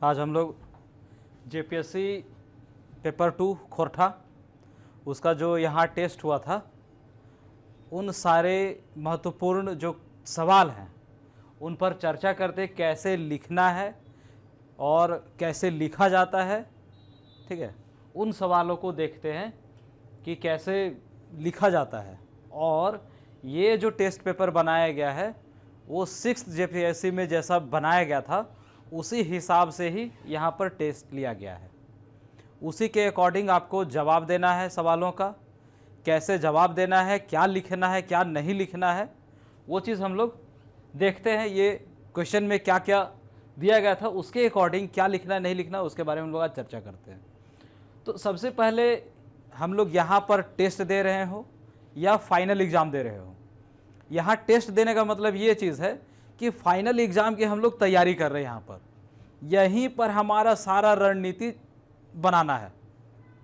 आज हम लोग जेपीएससी पेपर 2 खोरठा उसका जो यहाँ टेस्ट हुआ था उन सारे महत्वपूर्ण जो सवाल हैं उन पर चर्चा करते कैसे लिखना है और कैसे लिखा जाता है। ठीक है, उन सवालों को देखते हैं कि कैसे लिखा जाता है। और ये जो टेस्ट पेपर बनाया गया है वो 6th जेपीएससी में जैसा बनाया गया था उसी हिसाब से ही यहाँ पर टेस्ट लिया गया है। उसी के अकॉर्डिंग आपको जवाब देना है सवालों का, कैसे जवाब देना है, क्या लिखना है, क्या नहीं लिखना है, वो चीज़ हम लोग देखते हैं। ये क्वेश्चन में क्या क्या दिया गया था उसके अकॉर्डिंग क्या लिखना नहीं लिखना उसके बारे में हम लोग आज चर्चा करते हैं। तो सबसे पहले हम लोग यहाँ पर टेस्ट दे रहे हो या फाइनल एग्ज़ाम दे रहे हो। यहाँ टेस्ट देने का मतलब ये चीज़ है कि फाइनल एग्ज़ाम की हम लोग तैयारी कर रहे हैं। यहाँ पर यहीं पर हमारा सारा रणनीति बनाना है,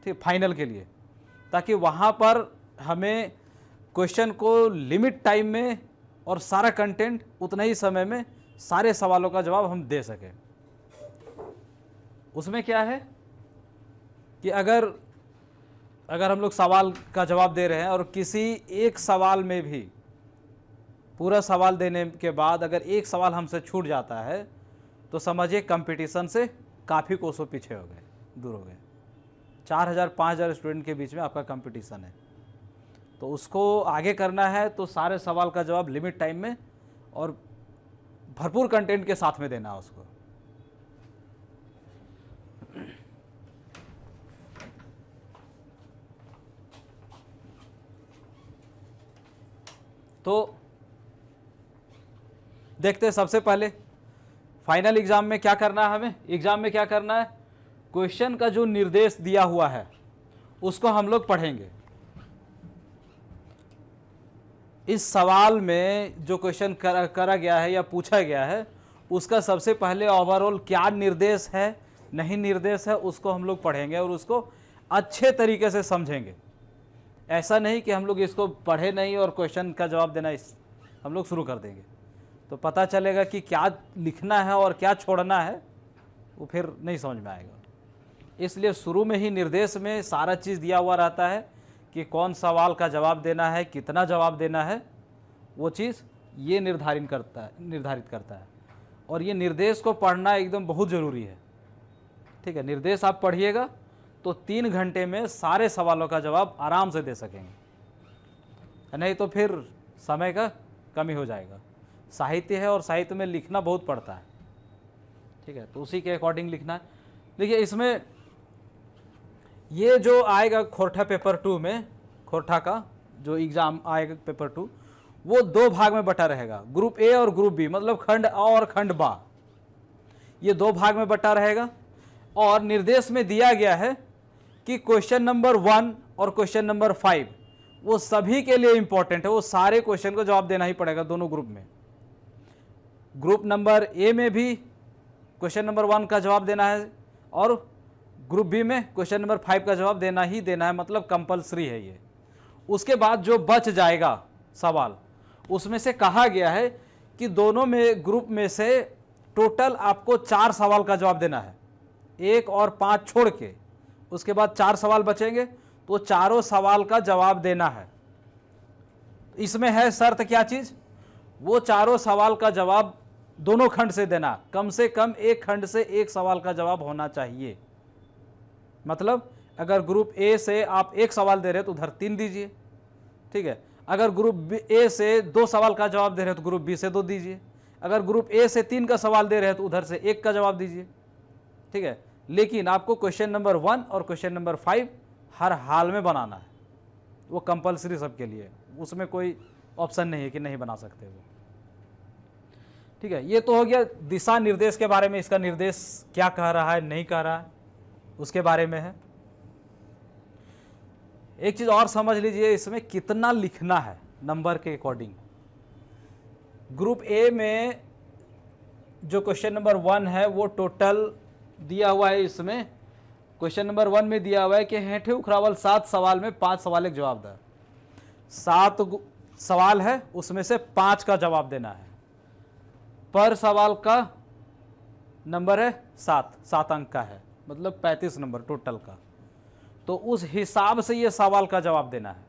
ठीक, फाइनल के लिए, ताकि वहाँ पर हमें क्वेश्चन को लिमिट टाइम में और सारा कंटेंट उतना ही समय में सारे सवालों का जवाब हम दे सकें। उसमें क्या है कि अगर हम लोग सवाल का जवाब दे रहे हैं और किसी एक सवाल में भी पूरा सवाल देने के बाद अगर एक सवाल हमसे छूट जाता है तो समझिए कंपटीशन से काफ़ी कोसों पीछे हो गए, दूर हो गए। 4000-5000 स्टूडेंट के बीच में आपका कंपटीशन है, तो उसको आगे करना है तो सारे सवाल का जवाब लिमिट टाइम में और भरपूर कंटेंट के साथ में देना है उसको। तो देखते हैं सबसे पहले फाइनल एग्जाम में क्या करना है। हमें एग्जाम में क्या करना है, क्वेश्चन का जो निर्देश दिया हुआ है उसको हम लोग पढ़ेंगे। इस सवाल में जो क्वेश्चन करा गया है या पूछा गया है उसका सबसे पहले ओवरऑल क्या निर्देश है, नहीं निर्देश है, उसको हम लोग पढ़ेंगे और उसको अच्छे तरीके से समझेंगे। ऐसा नहीं कि हम लोग इसको पढ़े नहीं और क्वेश्चन का जवाब देना हम लोग शुरू कर देंगे, तो पता चलेगा कि क्या लिखना है और क्या छोड़ना है वो फिर नहीं समझ में आएगा। इसलिए शुरू में ही निर्देश में सारा चीज़ दिया हुआ रहता है कि कौन सवाल का जवाब देना है, कितना जवाब देना है, वो चीज़ ये निर्धारित करता है। और ये निर्देश को पढ़ना एकदम बहुत ज़रूरी है। ठीक है, निर्देश आप पढ़िएगा तो 3 घंटे में सारे सवालों का जवाब आराम से दे सकेंगे, नहीं तो फिर समय का कमी हो जाएगा। साहित्य है और साहित्य में लिखना बहुत पड़ता है। ठीक है, तो उसी के अकॉर्डिंग लिखना है। देखिए इसमें ये जो आएगा खोरठा पेपर 2 में, खोरठा का जो एग्ज़ाम आएगा पेपर 2 वो 2 भाग में बटा रहेगा, ग्रुप ए और ग्रुप बी, मतलब खंड अ और खंड बा। ये 2 भाग में बटा रहेगा। और निर्देश में दिया गया है कि क्वेश्चन नंबर 1 और क्वेश्चन नंबर 5 वो सभी के लिए इंपॉर्टेंट है, वो सारे क्वेश्चन को जवाब देना ही पड़ेगा दोनों ग्रुप में। ग्रुप नंबर ए में भी क्वेश्चन नंबर 1 का जवाब देना है और ग्रुप बी में क्वेश्चन नंबर 5 का जवाब देना ही देना है, मतलब कंपलसरी है ये। उसके बाद जो बच जाएगा सवाल उसमें से कहा गया है कि दोनों में ग्रुप में से टोटल आपको 4 सवाल का जवाब देना है, 1 और 5 छोड़ के। उसके बाद 4 सवाल बचेंगे तो चारों सवाल का जवाब देना है। इसमें है शर्त क्या चीज़, वो चारों सवाल का जवाब दोनों खंड से देना, कम से कम एक खंड से एक सवाल का जवाब होना चाहिए। मतलब अगर ग्रुप ए से आप 1 सवाल दे रहे हैं तो उधर 3 दीजिए। ठीक है, अगर ग्रुप ए से 2 सवाल का जवाब दे रहे हैं तो ग्रुप बी से 2 दीजिए। अगर ग्रुप ए से 3 का सवाल दे रहे हैं तो उधर से 1 का जवाब दीजिए। ठीक है, लेकिन आपको क्वेश्चन नंबर 1 और क्वेश्चन नंबर 5 हर हाल में बनाना है, वो कंपलसरी सबके लिए, उसमें कोई ऑप्शन नहीं है कि नहीं बना सकते वो। ठीक है, ये तो हो गया दिशा निर्देश के बारे में, इसका निर्देश क्या कह रहा है नहीं कह रहा है उसके बारे में है। एक चीज़ और समझ लीजिए, इसमें कितना लिखना है नंबर के अकॉर्डिंग। ग्रुप ए में जो क्वेश्चन नंबर 1 है वो टोटल दिया हुआ है। इसमें क्वेश्चन नंबर 1 में दिया हुआ है कि हेठे उखरावल 7 सवाल में 5 सवाल एक जवाब दे। 7 सवाल है उसमें से 5 का जवाब देना है। पर सवाल का नंबर है 7 अंक का है, मतलब 35 नंबर टोटल का। तो उस हिसाब से ये सवाल का जवाब देना है,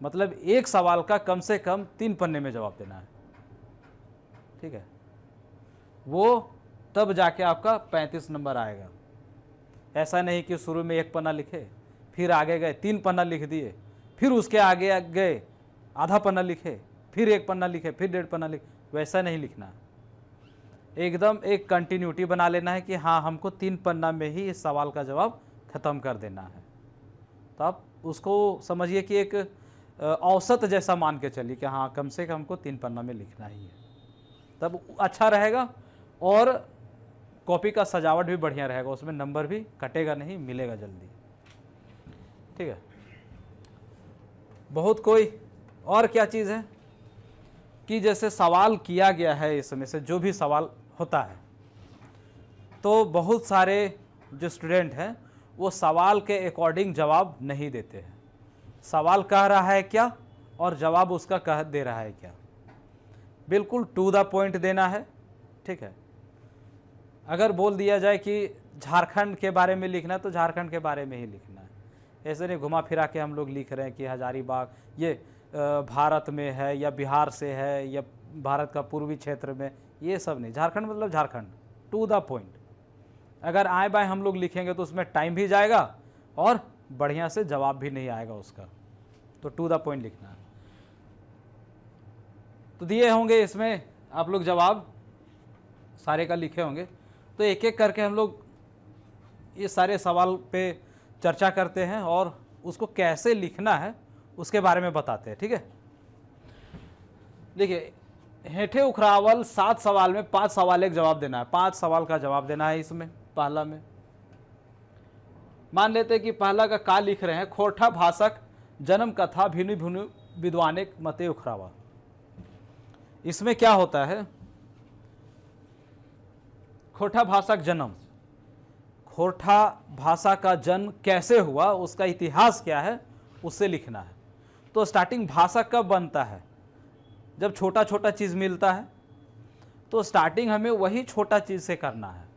मतलब एक सवाल का कम से कम 3 पन्ने में जवाब देना है, ठीक है। वो तब जाके आपका 35 नंबर आएगा। ऐसा नहीं कि शुरू में 1 पन्ना लिखे, फिर आगे गए 3 पन्ना लिख दिए, फिर उसके आगे गए आधा पन्ना लिखे, फिर 1 पन्ना लिखे, फिर 1.5 पन्ना लिखे, वैसा नहीं लिखना है। एकदम एक कंटिन्यूटी बना लेना है कि हाँ हमको 3 पन्ना में ही इस सवाल का जवाब खत्म कर देना है। तो आप उसको समझिए कि एक औसत जैसा मान के चलिए कि हाँ कम से कम हमको 3 पन्ना में लिखना ही है, तब अच्छा रहेगा और कॉपी का सजावट भी बढ़िया रहेगा, उसमें नंबर भी कटेगा नहीं, मिलेगा जल्दी, ठीक है। बहुत कोई और क्या चीज़ है कि जैसे सवाल किया गया है, इसमें से जो भी सवाल होता है तो बहुत सारे जो स्टूडेंट हैं वो सवाल के अकॉर्डिंग जवाब नहीं देते हैं। सवाल कह रहा है क्या और जवाब उसका कह दे रहा है क्या, बिल्कुल टू द पॉइंट देना है, ठीक है। अगर बोल दिया जाए कि झारखंड के बारे में लिखना है तो झारखंड के बारे में ही लिखना है। ऐसे नहीं घुमा फिरा के हम लोग लिख रहे हैं कि हजारीबाग ये भारत में है या बिहार से है या भारत का पूर्वी क्षेत्र में, ये सब नहीं। झारखंड मतलब झारखंड, टू द पॉइंट। अगर आए बाएँ हम लोग लिखेंगे तो उसमें टाइम भी जाएगा और बढ़िया से जवाब भी नहीं आएगा उसका, तो टू द पॉइंट लिखना है। तो दिए होंगे इसमें आप लोग जवाब सारे का लिखे होंगे, तो एक एक करके हम लोग ये सारे सवाल पे चर्चा करते हैं और उसको कैसे लिखना है उसके बारे में बताते हैं, ठीक है। देखिए हेठे उखरावल 7 सवाल में 5 सवाल एक जवाब देना है, 5 सवाल का जवाब देना है। इसमें पहला में मान लेते हैं कि पहला का लिख रहे हैं, खोरठा भाषक जन्म कथा भिनु भिनु विद्वानिक मते उखरावा। इसमें क्या होता है, खोरठा भाषक जन्म, खोरठा भाषा का जन्म कैसे हुआ, उसका इतिहास क्या है, उससे लिखना है। तो स्टार्टिंग भाषा कब बनता है, जब छोटा छोटा चीज़ मिलता है। तो स्टार्टिंग हमें वही छोटा चीज़ से करना है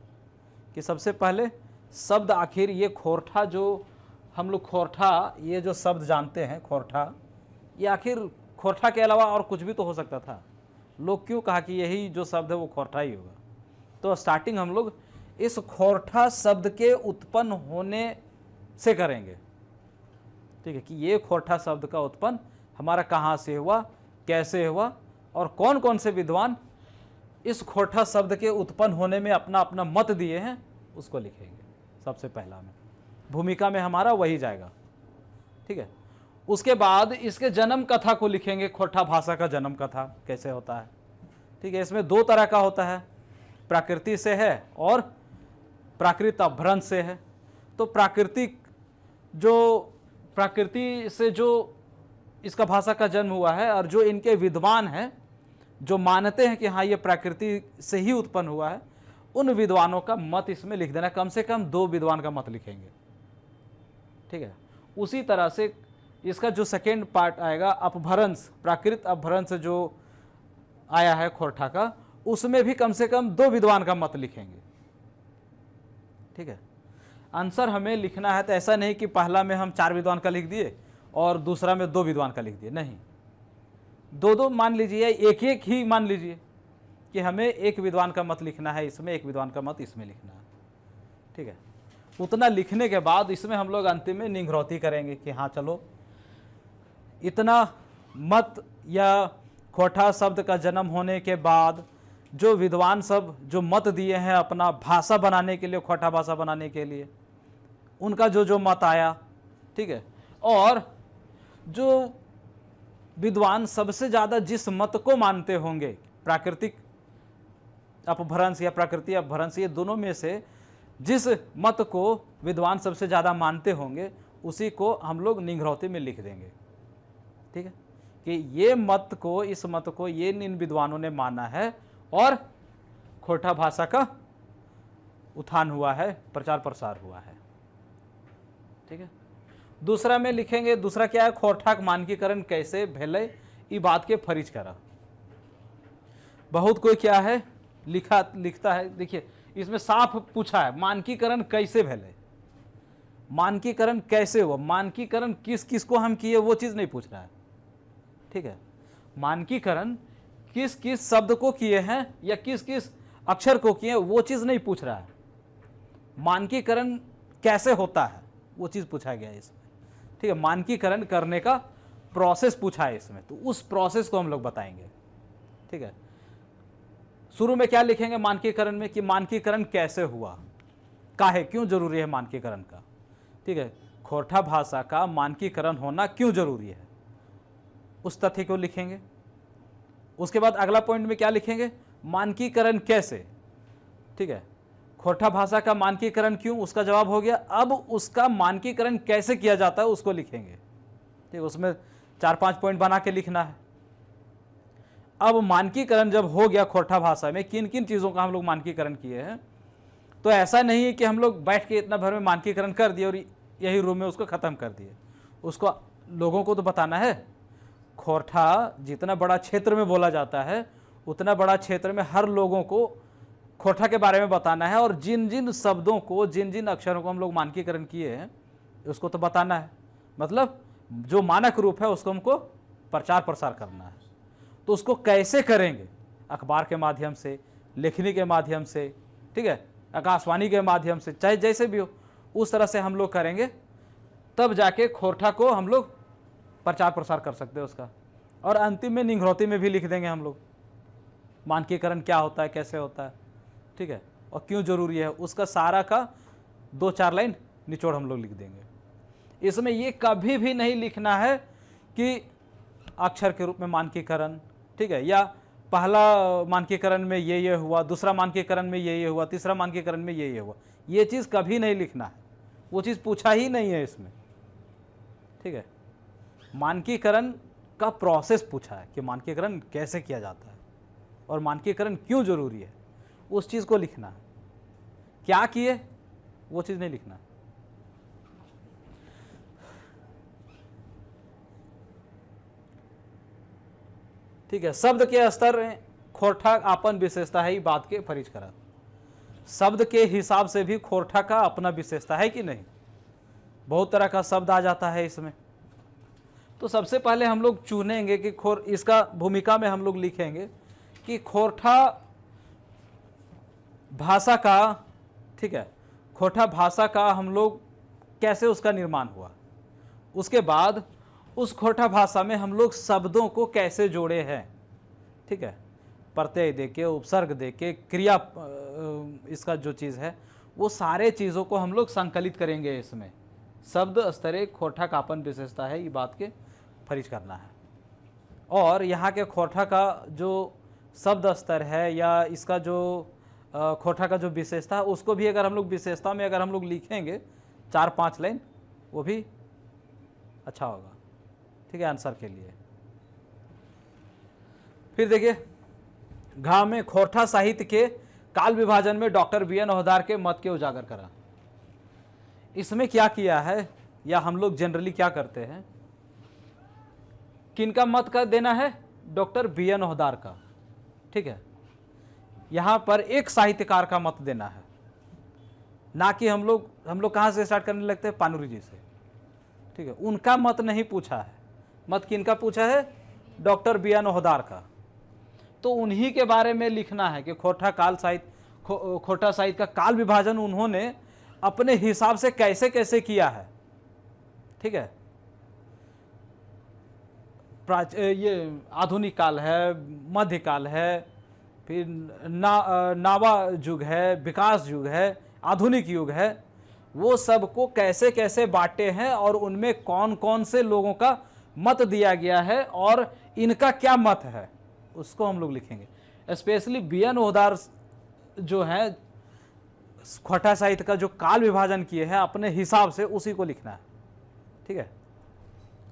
कि सबसे पहले शब्द आखिर ये खोरठा, जो हम लोग खोरठा ये जो शब्द जानते हैं खोरठा, ये आखिर खोरठा के अलावा और कुछ भी तो हो सकता था, लोग क्यों कहा कि यही जो शब्द है वो खोरठा ही होगा। तो स्टार्टिंग हम लोग इस खोरठा शब्द के उत्पन्न होने से करेंगे, ठीक है, कि ये खोरठा शब्द का उत्पन्न हमारा कहाँ से हुआ, कैसे हुआ और कौन कौन से विद्वान इस खोरठा शब्द के उत्पन्न होने में अपना अपना मत दिए हैं, उसको लिखेंगे सबसे पहला में। भूमिका में हमारा वही जाएगा, ठीक है। उसके बाद इसके जन्म कथा को लिखेंगे, खोरठा भाषा का जन्म कथा कैसे होता है, ठीक है। इसमें 2 तरह का होता है, प्राकृति से है और प्राकृत अपभ्रंश से है। तो प्राकृति से जो इसका भाषा का जन्म हुआ है और जो इनके विद्वान हैं जो मानते हैं कि हाँ ये प्रकृति से ही उत्पन्न हुआ है, उन विद्वानों का मत इसमें लिख देना, कम से कम 2 विद्वान का मत लिखेंगे, ठीक है। उसी तरह से इसका जो सेकेंड पार्ट आएगा अपभ्रंश, प्राकृत अपभ्रंश जो आया है खोरठा का, उसमें भी कम से कम 2 विद्वान का मत लिखेंगे, ठीक है। आंसर हमें लिखना है तो ऐसा नहीं कि पहला में हम 4 विद्वान का लिख दिए और दूसरा में 2 विद्वान का लिख दिए, नहीं, 2-2 मान लीजिए, एक ही मान लीजिए कि हमें 1 विद्वान का मत लिखना है इसमें, 1 विद्वान का मत इसमें लिखना है, ठीक है। उतना लिखने के बाद इसमें हम लोग अंतिम में निंघरौती करेंगे कि हाँ चलो इतना मत या खोरठा शब्द का जन्म होने के बाद जो विद्वान सब जो मत दिए हैं अपना भाषा बनाने के लिए, खोरठा भाषा बनाने के लिए, उनका जो मत आया, ठीक है। और जो विद्वान सबसे ज़्यादा जिस मत को मानते होंगे, प्राकृतिक अपभ्रंश या प्रकृति अपभ्रंश, ये दोनों में से जिस मत को विद्वान सबसे ज़्यादा मानते होंगे उसी को हम लोग निंघरौती में लिख देंगे, ठीक है, कि ये मत को, इस मत को ये इन विद्वानों ने माना है और खोरठा भाषा का उत्थान हुआ है, प्रचार प्रसार हुआ है, ठीक है। दूसरा में लिखेंगे, दूसरा क्या है, खोरठा मानकीकरण कैसे भेले, ई बात के फरिज करा। बहुत कोई क्या है लिखता है। देखिए इसमें साफ पूछा है मानकीकरण कैसे भले, मानकीकरण कैसे हुआ, मानकीकरण किस किस को हम किए वो चीज नहीं पूछ रहा है। ठीक है, मानकीकरण किस किस शब्द को किए हैं या किस किस अक्षर को किए वो चीज नहीं पूछ रहा है। मानकीकरण कैसे होता है वो चीज पूछा गया है इसमें। ठीक है, मानकीकरण करने का प्रोसेस पूछा है इसमें, तो उस प्रोसेस को हम लोग बताएंगे। ठीक है, शुरू में क्या लिखेंगे मानकीकरण में कि मानकीकरण कैसे हुआ, काहे क्यों जरूरी है मानकीकरण का। ठीक है, खोरठा भाषा का मानकीकरण होना क्यों जरूरी है उस तथ्य को लिखेंगे। उसके बाद अगला पॉइंट में क्या लिखेंगे, मानकीकरण कैसे। ठीक है, खोरठा भाषा का मानकीकरण क्यों, उसका जवाब हो गया। अब उसका मानकीकरण कैसे किया जाता है उसको लिखेंगे। ठीक, उसमें 4-5 पॉइंट बना के लिखना है। अब मानकीकरण जब हो गया खोरठा भाषा में किन किन चीज़ों का हम लोग मानकीकरण किए हैं, तो ऐसा नहीं है कि हम लोग बैठ के इतना भर में मानकीकरण कर दिए और यही रूम में उसको ख़त्म कर दिए। उसको लोगों को तो बताना है। खोरठा जितना बड़ा क्षेत्र में बोला जाता है उतना बड़ा क्षेत्र में हर लोगों को खोरठा के बारे में बताना है, और जिन जिन शब्दों को जिन जिन अक्षरों को हम लोग मानकीकरण किए हैं उसको तो बताना है। मतलब जो मानक रूप है उसको हमको प्रचार प्रसार करना है। तो उसको कैसे करेंगे, अखबार के माध्यम से, लेखनी के माध्यम से, ठीक है, आकाशवाणी के माध्यम से, चाहे जैसे भी हो उस तरह से हम लोग करेंगे, तब जाके खोरठा को हम लोग प्रचार प्रसार कर सकते हैं उसका। और अंतिम में निंघरौती में भी लिख देंगे हम लोग मानकीकरण क्या होता है, कैसे होता है, ठीक है, और क्यों जरूरी है, उसका सारा का 2-4 लाइन निचोड़ हम लोग लिख देंगे। इसमें ये कभी भी नहीं लिखना है कि अक्षर के रूप में मानकीकरण, ठीक है, या पहला मानकीकरण में ये हुआ, दूसरा मानकीकरण में ये हुआ, तीसरा मानकीकरण में ये हुआ, ये चीज़ कभी नहीं लिखना है। वो चीज़ पूछा ही नहीं है इसमें। ठीक है, मानकीकरण का प्रोसेस पूछा है कि मानकीकरण कैसे किया जाता है और मानकीकरण क्यों जरूरी है, उस चीज़ को लिखना है। क्या किए वो चीज़ नहीं लिखना है। ठीक है, शब्द के स्तर में खोरठा आपन विशेषता है, ही बात के फरीज करा। शब्द के हिसाब से भी खोरठा का अपना विशेषता है कि नहीं। बहुत तरह का शब्द आ जाता है इसमें। तो सबसे पहले हम लोग चुनेंगे कि इसका भूमिका में हम लोग लिखेंगे कि खोरठा भाषा का, ठीक है, खोरठा भाषा का हम लोग कैसे उसका निर्माण हुआ। उसके बाद उस खोरठा भाषा में हम लोग शब्दों को कैसे जोड़े हैं, ठीक है, प्रत्यय देके, उपसर्ग देके, क्रिया, इसका जो चीज़ है वो सारे चीज़ों को हम लोग संकलित करेंगे इसमें। शब्द स्तरे खोरठा का अपन विशेषता है, ये बात के फरीज करना है। और यहाँ के खोरठा का जो शब्द स्तर है या इसका जो खोरठा का जो विशेषता है उसको भी अगर हम लोग विशेषता में अगर हम लोग लिखेंगे 4-5 लाइन, वो भी अच्छा होगा। ठीक है, आंसर के लिए। फिर देखिए घ में खोरठा साहित्य के काल विभाजन में डॉक्टर बी एन ओहदार के मत के उजागर करा। इसमें क्या किया है, या हम लोग जनरली क्या करते हैं, किनका मत का देना है, डॉक्टर बी एन ओहदार का। ठीक है, यहां पर एक साहित्यकार का मत देना है, ना कि हम लोग कहां से स्टार्ट करने लगते हैं, पानुरी जी से। ठीक है, उनका मत नहीं पूछा है, मत किनका पूछा है, डॉक्टर बी एन ओहदार का। तो उन्हीं के बारे में लिखना है कि खोरठा साहित्य का काल विभाजन उन्होंने अपने हिसाब से कैसे कैसे किया है। ठीक है, ये आधुनिक काल है, मध्यकाल है, फिर नावा युग है, विकास युग है, आधुनिक युग है, वो सब को कैसे कैसे बांटे हैं और उनमें कौन कौन से लोगों का मत दिया गया है और इनका क्या मत है, उसको हम लोग लिखेंगे। स्पेशली बी एन ओहदार जो है खोरठा साहित्य का जो काल विभाजन किए हैं अपने हिसाब से, उसी को लिखना है। ठीक है,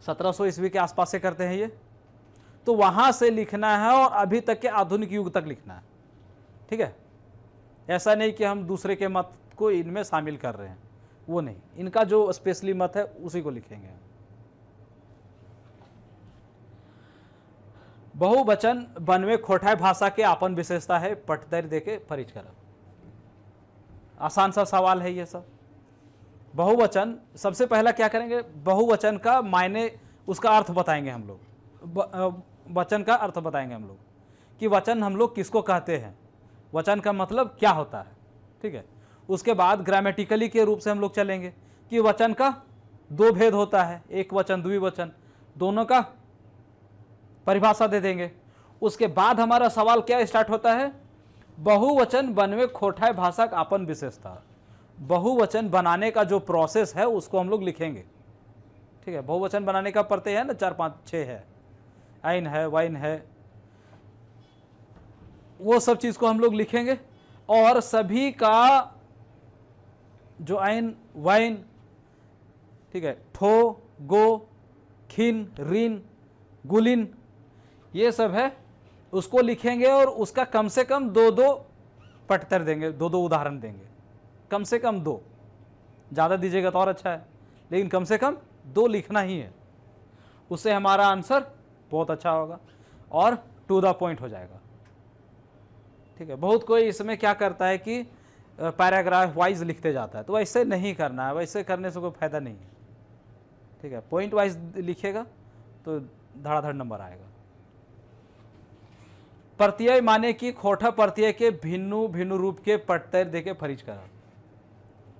1700 ईस्वी के आसपास से करते हैं ये, तो वहां से लिखना है और अभी तक के आधुनिक युग तक लिखना है। ठीक है, ऐसा नहीं कि हम दूसरे के मत को इनमें शामिल कर रहे हैं, वो नहीं, इनका जो स्पेशली मत है उसी को लिखेंगे। बहुवचन बनवे खोटाई भाषा के आपन विशेषता है, पटदर देके फरिज करब। आसान सा सवाल है ये सब। बहुवचन, सबसे पहला क्या करेंगे, बहुवचन का मायने, उसका अर्थ बताएंगे हम लोग। वचन का अर्थ बताएंगे हम लोग कि वचन हम लोग किसको कहते हैं, वचन का मतलब क्या होता है, ठीक है। उसके बाद ग्रामेटिकली के रूप से हम लोग चलेंगे कि वचन का दो भेद होता है, एक वचन द्विवचन, दोनों का परिभाषा दे देंगे। उसके बाद हमारा सवाल क्या स्टार्ट होता है, बहुवचन बनवे खोटाई भाषा का आपन विशेषता। बहुवचन बनाने का जो प्रोसेस है उसको हम लोग लिखेंगे, ठीक है। बहुवचन बनाने का प्रत्यय है ना, 4 5 6 है, आइन है, वाइन है, वो सब चीज को हम लोग लिखेंगे। और सभी का जो आइन वाइन, ठीक है, ठो गो खिन ऋण गुलिन, ये सब है, उसको लिखेंगे और उसका कम से कम 2-2 पटतर देंगे, 2-2 उदाहरण देंगे, कम से कम 2, ज़्यादा दीजिएगा तो और अच्छा है, लेकिन कम से कम 2 लिखना ही है। उससे हमारा आंसर बहुत अच्छा होगा और टू द पॉइंट हो जाएगा, ठीक है। बहुत कोई इसमें क्या करता है कि पैराग्राफ वाइज लिखते जाता है, तो वैसे नहीं करना है, वैसे करने से कोई फायदा नहीं है, ठीक है। पॉइंट वाइज लिखेगा तो धड़ाधड़ नंबर आएगा। प्रत्यय माने कि खोटा प्रत्यय के भिन्नु भिन्न रूप के पटतर देके फरिज करा,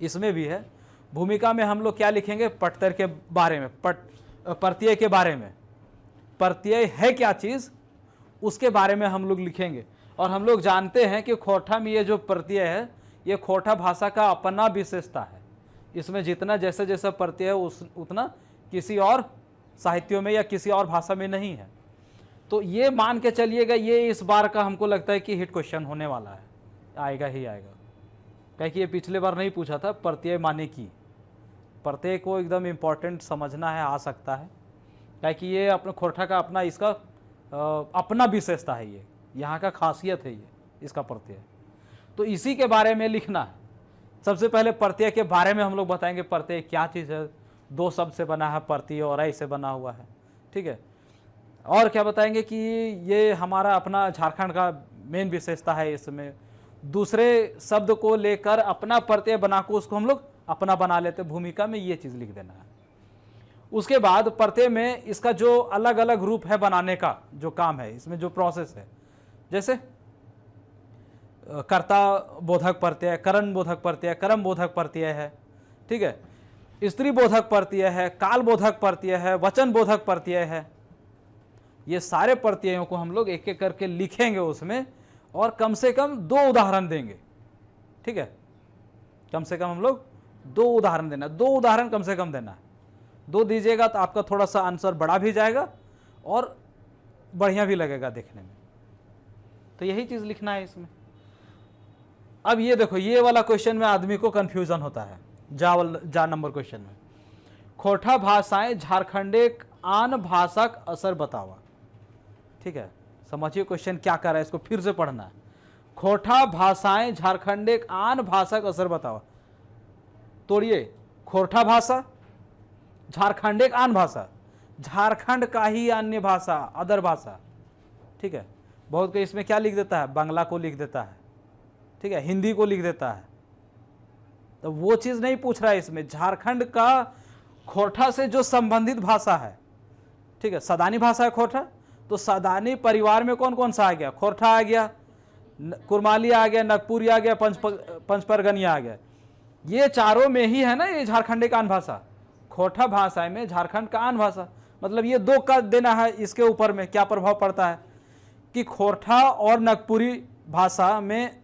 इसमें भी है। भूमिका में हम लोग क्या लिखेंगे, पटतर के बारे में, प्रत्यय के बारे में, प्रत्यय है क्या चीज उसके बारे में हम लोग लिखेंगे। और हम लोग जानते हैं कि खोटा में ये जो प्रत्यय है, ये खोटा भाषा का अपना विशेषता है। इसमें जितना जैसे जैसा प्रत्यय है उतना किसी और साहित्यों में या किसी और भाषा में नहीं है। तो ये मान के चलिएगा, ये इस बार का हमको लगता है कि हिट क्वेश्चन होने वाला है, आएगा ही आएगा। क्या कि ये पिछले बार नहीं पूछा था, प्रत्यय माने की, प्रत्यय को एकदम इम्पॉर्टेंट समझना है, आ सकता है, क्या कि ये अपने खोटा का अपना, इसका अपना विशेषता है, ये यहाँ का खासियत है ये इसका प्रत्यय। तो इसी के बारे में लिखना है। सबसे पहले प्रत्यय के बारे में हम लोग बताएंगे, प्रत्यय क्या चीज़ है, 2 शब्द से बना है प्रत्यय और ऐसे बना हुआ है, ठीक है। और क्या बताएंगे कि ये हमारा अपना झारखंड का मेन विशेषता है, इसमें दूसरे शब्द को लेकर अपना प्रत्यय बना को उसको हम लोग अपना बना लेते, भूमिका में ये चीज़ लिख देना है। उसके बाद प्रत्यय में इसका जो अलग अलग रूप है बनाने का जो काम है, इसमें जो प्रोसेस है, जैसे कर्ता बोधक प्रत्यय, करण बोधक प्रत्यय, कर्म बोधक प्रत्यय है, ठीक है, स्त्री बोधक प्रत्यय है, काल बोधक प्रत्यय है, वचन बोधक प्रत्यय है। ये सारे प्रत्ययों को हम लोग एक एक करके लिखेंगे उसमें, और कम से कम 2 उदाहरण देंगे, ठीक है। कम से कम हम लोग 2 उदाहरण देना, 2 उदाहरण कम से कम देना है। 2 दीजिएगा तो आपका थोड़ा सा आंसर बढ़ा भी जाएगा और बढ़िया भी लगेगा देखने में। तो यही चीज लिखना है इसमें। अब ये देखो, ये वाला क्वेश्चन में आदमी को कंफ्यूजन होता है, जा नंबर क्वेश्चन में, खोटा भाषाएं झारखंडिक आन भाषक असर बतावा, ठीक है। समझिए क्वेश्चन क्या कर रहा है, इसको फिर से पढ़ना है। खोटा भाषाएं झारखंडिक आन भाषक असर बतावा, तोड़िए, खोटा भाषा, झारखंडिक आन भाषा, झारखंड का ही अन्य भाषा, अदर भाषा, ठीक है। बहुत कोई इसमें क्या लिख देता है, बांग्ला को लिख देता है, ठीक है, हिंदी को लिख देता है, तो वो चीज नहीं पूछ रहा है इसमें। झारखंड का खोटा से जो संबंधित भाषा है, ठीक है, सदानी भाषा है खोटा, तो सदानी परिवार में कौन कौन सा आ गया, खोटा आ गया, कुरमाली आ गया, नगपुरी आ गया, पंचपरगनिया आ गया, ये चारों में ही है ना ये झारखंड का आन भाषा। खोटा भाषा में झारखंड का आन भाषा, मतलब ये 2 का देना है। इसके ऊपर में क्या प्रभाव पड़ता है कि खोटा और नागपुरी भाषा में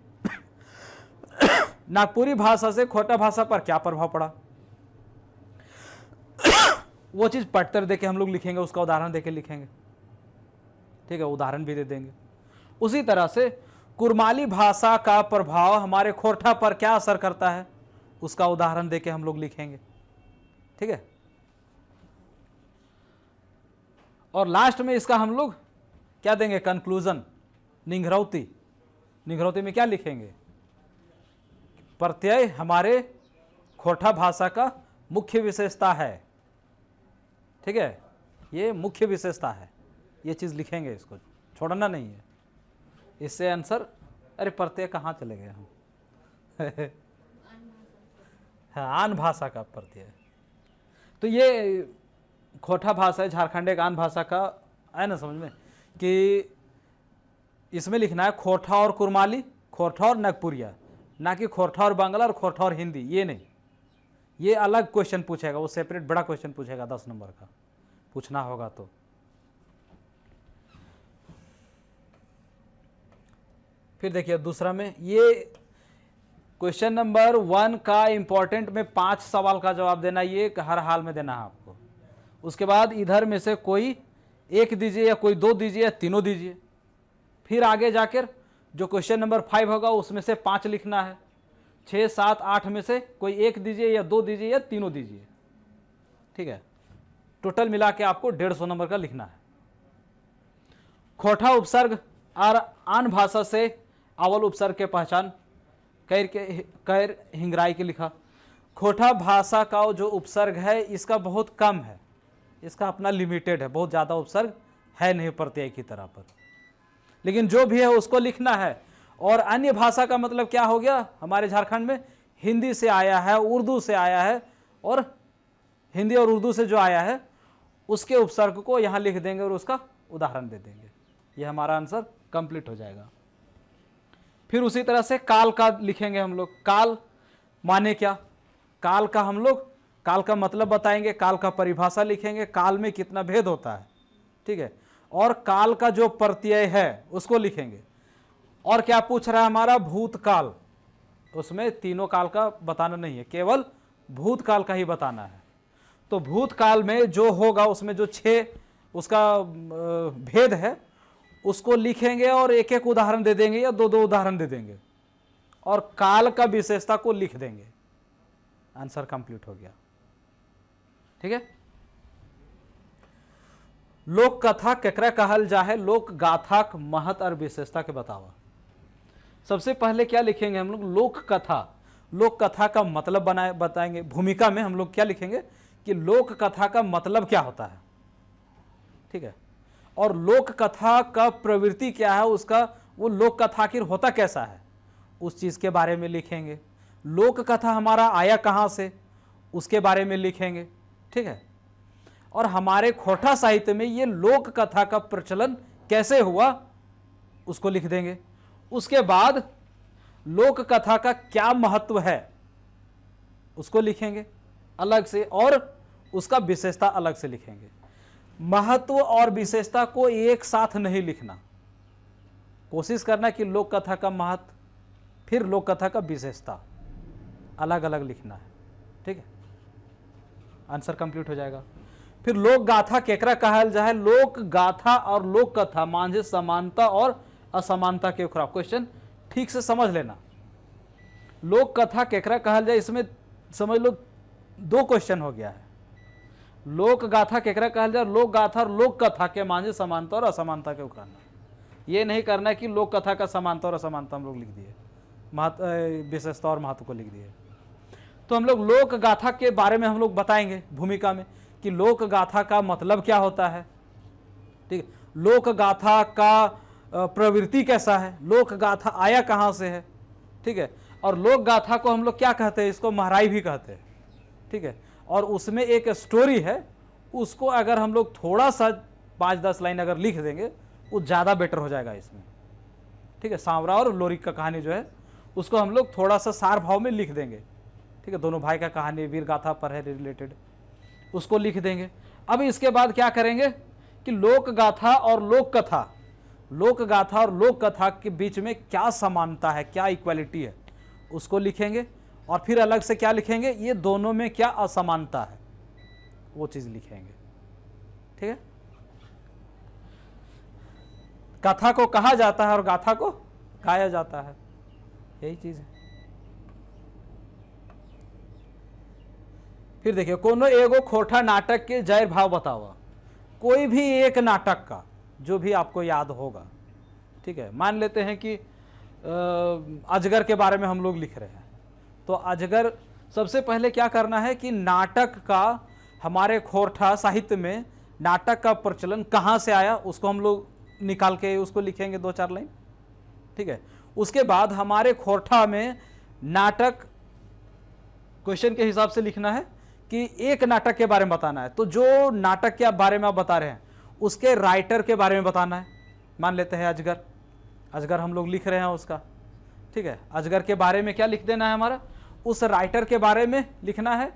नागपुरी भाषा से खोटा भाषा पर क्या प्रभाव पड़ा, वो चीज पटतर देके हम लोग लिखेंगे, उसका उदाहरण देके लिखेंगे, ठीक है, उदाहरण भी दे देंगे। उसी तरह से कुरमाली भाषा का प्रभाव हमारे खोटा पर क्या असर करता है, उसका उदाहरण देके हम लोग लिखेंगे, ठीक है। और लास्ट में इसका हम लोग क्या देंगे, कंक्लूजन, निंघरौती। निंघरौती में क्या लिखेंगे, प्रत्यय हमारे खोटा भाषा का मुख्य विशेषता है, ठीक है, ये मुख्य विशेषता है, ये चीज लिखेंगे इसको, छोड़ना नहीं है। इससे आंसर, अरे प्रत्यय कहाँ चले गए हम हाँ, आन भाषा का प्रत्यय। तो ये खोटा भाषा है, झारखंड एक आन भाषा का है ना समझ में, कि इसमें लिखना है खोरठा और कुरमाली, खोरठा और नागपुरिया, ना कि खोरठा और बांग्ला और खोरठा और हिंदी, ये नहीं। ये अलग क्वेश्चन पूछेगा, वो सेपरेट बड़ा क्वेश्चन पूछेगा 10 नंबर का, पूछना होगा तो। फिर देखिए दूसरा में, ये क्वेश्चन नंबर 1 का इंपॉर्टेंट में 5 सवाल का जवाब देना, ये हर हाल में देना है आपको। उसके बाद इधर में से कोई एक दीजिए या कोई 2 दीजिए या तीनों दीजिए। फिर आगे जाकर जो क्वेश्चन नंबर 5 होगा उसमें से 5 लिखना है। 6, 7, 8 में से कोई एक दीजिए या 2 दीजिए या तीनों दीजिए, ठीक है। टोटल मिला के आपको 150 नंबर का लिखना है। खोटा उपसर्ग और आन भाषा से अवल उपसर्ग के पहचान, कैर हिंगराई के लिखा। खोटा भाषा का जो उपसर्ग है इसका बहुत कम है, इसका अपना लिमिटेड है, बहुत ज़्यादा उपसर्ग है नहीं प्रत्यय की तरह पर, लेकिन जो भी है उसको लिखना है। और अन्य भाषा का मतलब क्या हो गया, हमारे झारखंड में हिंदी से आया है, उर्दू से आया है, और हिंदी और उर्दू से जो आया है उसके उपसर्ग को यहाँ लिख देंगे और उसका उदाहरण दे देंगे। ये हमारा आंसर कंप्लीट हो जाएगा। फिर उसी तरह से काल का लिखेंगे हम लोग। काल माने क्या, काल का हम लोग काल का मतलब बताएंगे, काल का परिभाषा लिखेंगे, काल में कितना भेद होता है, ठीक है। और काल का जो प्रत्यय है उसको लिखेंगे। और क्या पूछ रहा है हमारा, भूतकाल, उसमें तीनों काल का बताना नहीं है, केवल भूतकाल का ही बताना है। तो भूतकाल में जो होगा उसमें जो 6 उसका भेद है उसको लिखेंगे और एक एक उदाहरण दे देंगे या 2-2 उदाहरण दे देंगे और काल का विशेषता को लिख देंगे। आंसर कंप्लीट हो गया, ठीक है। लोक कथा केकरा कहल जाए, लोक गाथा महत्व और विशेषता के बतावा। सबसे पहले क्या लिखेंगे हम लोग, लोक कथा। लोक कथा का मतलब बताएंगे। भूमिका में हम लोग क्या लिखेंगे कि लोक कथा का मतलब क्या होता है, ठीक है। और लोक कथा का प्रवृत्ति क्या है, उसका वो लोक कथा आखिर होता कैसा है उस चीज के बारे में लिखेंगे। लोक कथा हमारा आया कहाँ से उसके बारे में लिखेंगे, ठीक है। और हमारे खोटा साहित्य में ये लोक कथा का प्रचलन कैसे हुआ उसको लिख देंगे। उसके बाद लोक कथा का क्या महत्व है उसको लिखेंगे अलग से, और उसका विशेषता अलग से लिखेंगे। महत्व और विशेषता को एक साथ नहीं लिखना, कोशिश करना कि लोक कथा का महत्व फिर लोक कथा का विशेषता अलग अलग लिखना है, ठीक है। आंसर कंप्लीट हो जाएगा। फिर लोक गाथा केकरा कहल जाए, लोक गाथा और लोक कथा मांझे समानता और असमानता के खिलाफ। क्वेश्चन ठीक से समझ लेना। लोक कथा केकरा कहल जाए, इसमें समझ लो 2 क्वेश्चन हो गया है। लोक गाथा केकरा कहल जाए, लोक गाथा और लोक कथा के मांझे समानता और असमानता के उकराना। ये नहीं करना है कि लोक कथा का समानता और असमानता हम लोग लिख दिए, विशेषता और महत्व को लिख दिए। तो हम लोग लोक गाथा के बारे में हम लोग बताएंगे भूमिका में कि लोक गाथा का मतलब क्या होता है, ठीक है। लोक गाथा का प्रवृत्ति कैसा है, लोक गाथा आया कहाँ से है, ठीक है। और लोक गाथा को हम लोग क्या कहते हैं, इसको महराई भी कहते हैं, ठीक है। और उसमें एक स्टोरी है, उसको अगर हम लोग थोड़ा सा 5-10 लाइन अगर लिख देंगे वो ज़्यादा बेटर हो जाएगा इसमें, ठीक है। सांवरा और लोरी का कहानी जो है उसको हम लोग थोड़ा सा सार भाव में लिख देंगे, ठीक है। दोनों भाई का कहानी वीर गाथा पर है रिलेटेड, उसको लिख देंगे। अब इसके बाद क्या करेंगे कि लोक गाथा और लोक कथा, लोक गाथा और लोक कथा के बीच में क्या समानता है, क्या इक्वालिटी है उसको लिखेंगे। और फिर अलग से क्या लिखेंगे, ये दोनों में क्या असमानता है वो चीज लिखेंगे, ठीक है। कथा को कहा जाता है और गाथा को गाया जाता है, यही चीज है। फिर देखिए, कोनो एगो खोटा नाटक के जय भाव बतावा। कोई भी एक नाटक का जो भी आपको याद होगा, ठीक है। मान लेते हैं कि अजगर के बारे में हम लोग लिख रहे हैं, तो अजगर सबसे पहले क्या करना है कि नाटक का हमारे खोरठा साहित्य में नाटक का प्रचलन कहाँ से आया उसको हम लोग निकाल के उसको लिखेंगे 2-4 लाइन। ठीक है, उसके बाद हमारे खोरठा में नाटक क्वेश्चन के हिसाब से लिखना है कि एक नाटक के बारे में बताना है। तो जो नाटक के बारे में आप बता रहे हैं उसके राइटर के बारे में बताना है। मान लेते हैं अजगर, अजगर हम लोग लिख रहे हैं उसका। ठीक है, अजगर के बारे में क्या लिख देना है हमारा, उस राइटर के बारे में लिखना है,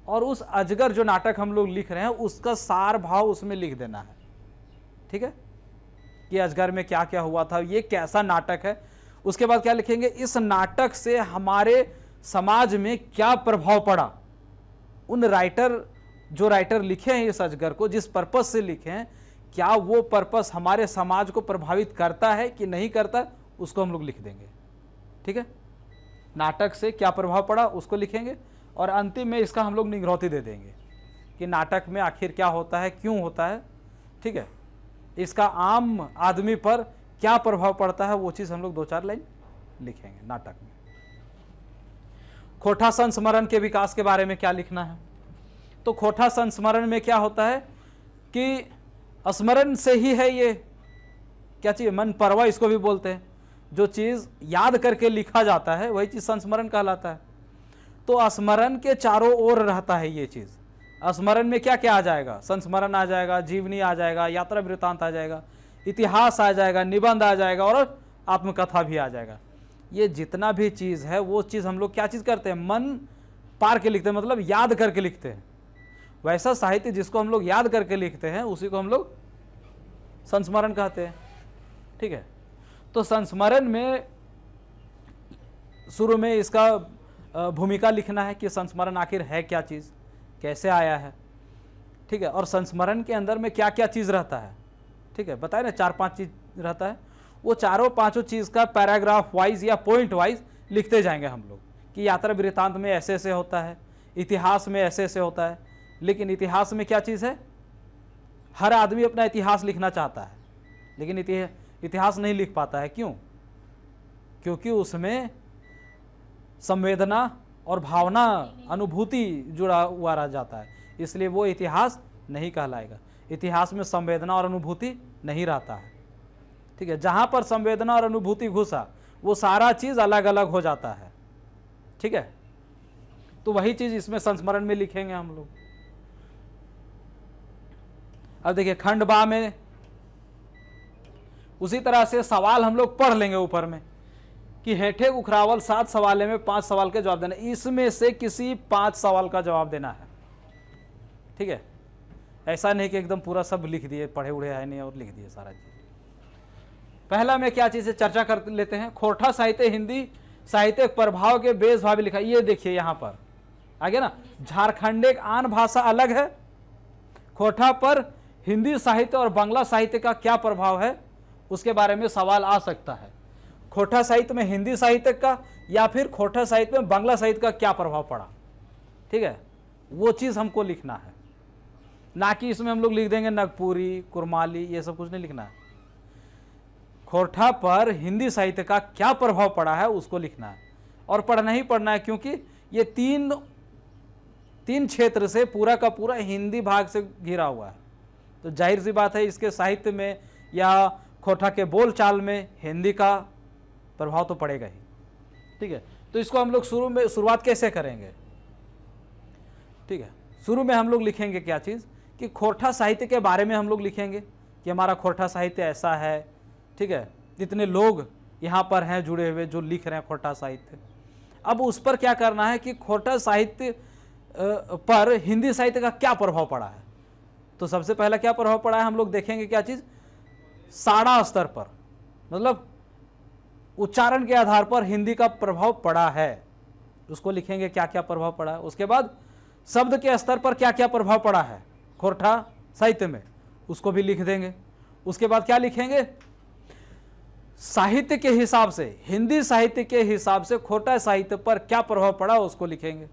और उस अजगर जो नाटक हम लोग लिख रहे हैं उसका सार भाव उसमें लिख देना है। ठीक है, कि अजगर में क्या क्या हुआ था, ये कैसा नाटक है। उसके बाद क्या लिखेंगे, इस नाटक से हमारे समाज में क्या प्रभाव पड़ा। उन राइटर, जो राइटर लिखे हैं इस अजगर को, जिस पर्पस से लिखे हैं, क्या वो पर्पस हमारे समाज को प्रभावित करता है कि नहीं करता, उसको हम लोग लिख देंगे। ठीक है, नाटक से क्या प्रभाव पड़ा उसको लिखेंगे, और अंतिम में इसका हम लोग निगरौती दे देंगे कि नाटक में आखिर क्या होता है, क्यों होता है। ठीक है, इसका आम आदमी पर क्या प्रभाव पड़ता है, वो चीज़ हम लोग 2-4 लाइन लिखेंगे नाटक में। खोटा संस्मरण के विकास के बारे में क्या लिखना है। तो खोटा संस्मरण में क्या होता है कि स्मरण से ही है, ये क्या चीज़, मन परवा इसको भी बोलते हैं। जो चीज़ याद करके लिखा जाता है वही चीज़ संस्मरण कहलाता है। तो स्मरण के चारों ओर रहता है ये चीज़। स्मरण में क्या क्या आ जाएगा, संस्मरण आ जाएगा, जीवनी आ जाएगा, यात्रा वृत्तांत आ जाएगा, इतिहास आ जाएगा, निबंध आ जाएगा, और आत्मकथा भी आ जाएगा। ये जितना भी चीज़ है वो चीज़ हम लोग क्या चीज़ करते हैं, मन पार के लिखते हैं, मतलब याद करके लिखते हैं। वैसा साहित्य जिसको हम लोग याद करके लिखते हैं उसी को हम लोग संस्मरण कहते हैं। ठीक है, तो संस्मरण में शुरू में इसका भूमिका लिखना है कि संस्मरण आखिर है क्या चीज़, कैसे आया है। ठीक है, और संस्मरण के अंदर में क्या क्या चीज़ रहता है। ठीक है, बताए ना 4-5 चीज़ रहता है, वो चारों पांचों चीज़ का पैराग्राफ वाइज या पॉइंट वाइज लिखते जाएंगे हम लोग कि यात्रा वृत्तांत में ऐसे ऐसे होता है, इतिहास में ऐसे ऐसे होता है। लेकिन इतिहास में क्या चीज़ है, हर आदमी अपना इतिहास लिखना चाहता है लेकिन इतिहास नहीं लिख पाता है। क्यों? क्योंकि उसमें संवेदना और भावना, अनुभूति जुड़ा हुआ रह जाता है, इसलिए वो इतिहास नहीं कहलाएगा। इतिहास में संवेदना और अनुभूति नहीं रहता है। ठीक है, जहाँ पर संवेदना और अनुभूति घुसा वो सारा चीज़ अलग अलग हो जाता है। ठीक है, तो वही चीज़ इसमें संस्मरण में लिखेंगे हम लोग। अब देखिए खंड बा में उसी तरह से सवाल हम लोग पढ़ लेंगे ऊपर में कि हेठे उखरावल 7 सवाल में 5 सवाल के जवाब देना, इसमें से किसी 5 सवाल का जवाब देना है। ठीक है, ऐसा नहीं कि एकदम पूरा सब लिख दिए, पढ़े उड़े है नहीं और लिख दिए सारा चीज। पहला में क्या चीज़ है चर्चा कर लेते हैं। खोरठा साहित्य हिंदी साहित्य प्रभाव के बेस भावी लिखा। ये देखिए यहाँ पर आगे ना, झारखंडिक आन भाषा अलग है, खोरठा पर हिंदी साहित्य और बांग्ला साहित्य का क्या प्रभाव है, उसके बारे में सवाल आ सकता है। खोरठा साहित्य में हिंदी साहित्य का या फिर खोरठा साहित्य में बांग्ला साहित्य का क्या प्रभाव पड़ा। ठीक है, वो चीज़ हमको लिखना है, ना कि इसमें हम लोग लिख देंगे नागपुरी, कुरमाली, ये सब कुछ नहीं लिखना है। खोरठा पर हिंदी साहित्य का क्या प्रभाव पड़ा है उसको लिखना है, और पढ़ना ही पढ़ना है, क्योंकि ये तीन क्षेत्र से पूरा का पूरा हिंदी भाग से घिरा हुआ है। तो जाहिर सी बात है इसके साहित्य में या खोरठा के बोलचाल में हिंदी का प्रभाव तो पड़ेगा ही। ठीक है, तो इसको हम लोग शुरुआत कैसे करेंगे। ठीक है, शुरू में हम लोग लिखेंगे क्या चीज़ कि खोरठा साहित्य के बारे में हम लोग लिखेंगे कि हमारा खोरठा साहित्य ऐसा है। ठीक है, इतने लोग यहाँ पर हैं जुड़े हुए जो लिख रहे हैं खोरठा साहित्य। अब उस पर क्या करना है कि खोरठा साहित्य पर हिंदी साहित्य का क्या प्रभाव पड़ा है। तो सबसे पहला क्या प्रभाव पड़ा है हम लोग देखेंगे क्या चीज़, साड़ा स्तर पर, मतलब उच्चारण के आधार पर हिंदी का प्रभाव पड़ा है, उसको लिखेंगे क्या क्या प्रभाव पड़ा है। उसके बाद शब्द के स्तर पर क्या क्या प्रभाव पड़ा है खोरठा साहित्य में, उसको भी लिख देंगे। उसके बाद क्या लिखेंगे, साहित्य के हिसाब से, हिंदी साहित्य के हिसाब से खोरठा साहित्य पर क्या प्रभाव पड़ा उसको लिखेंगे।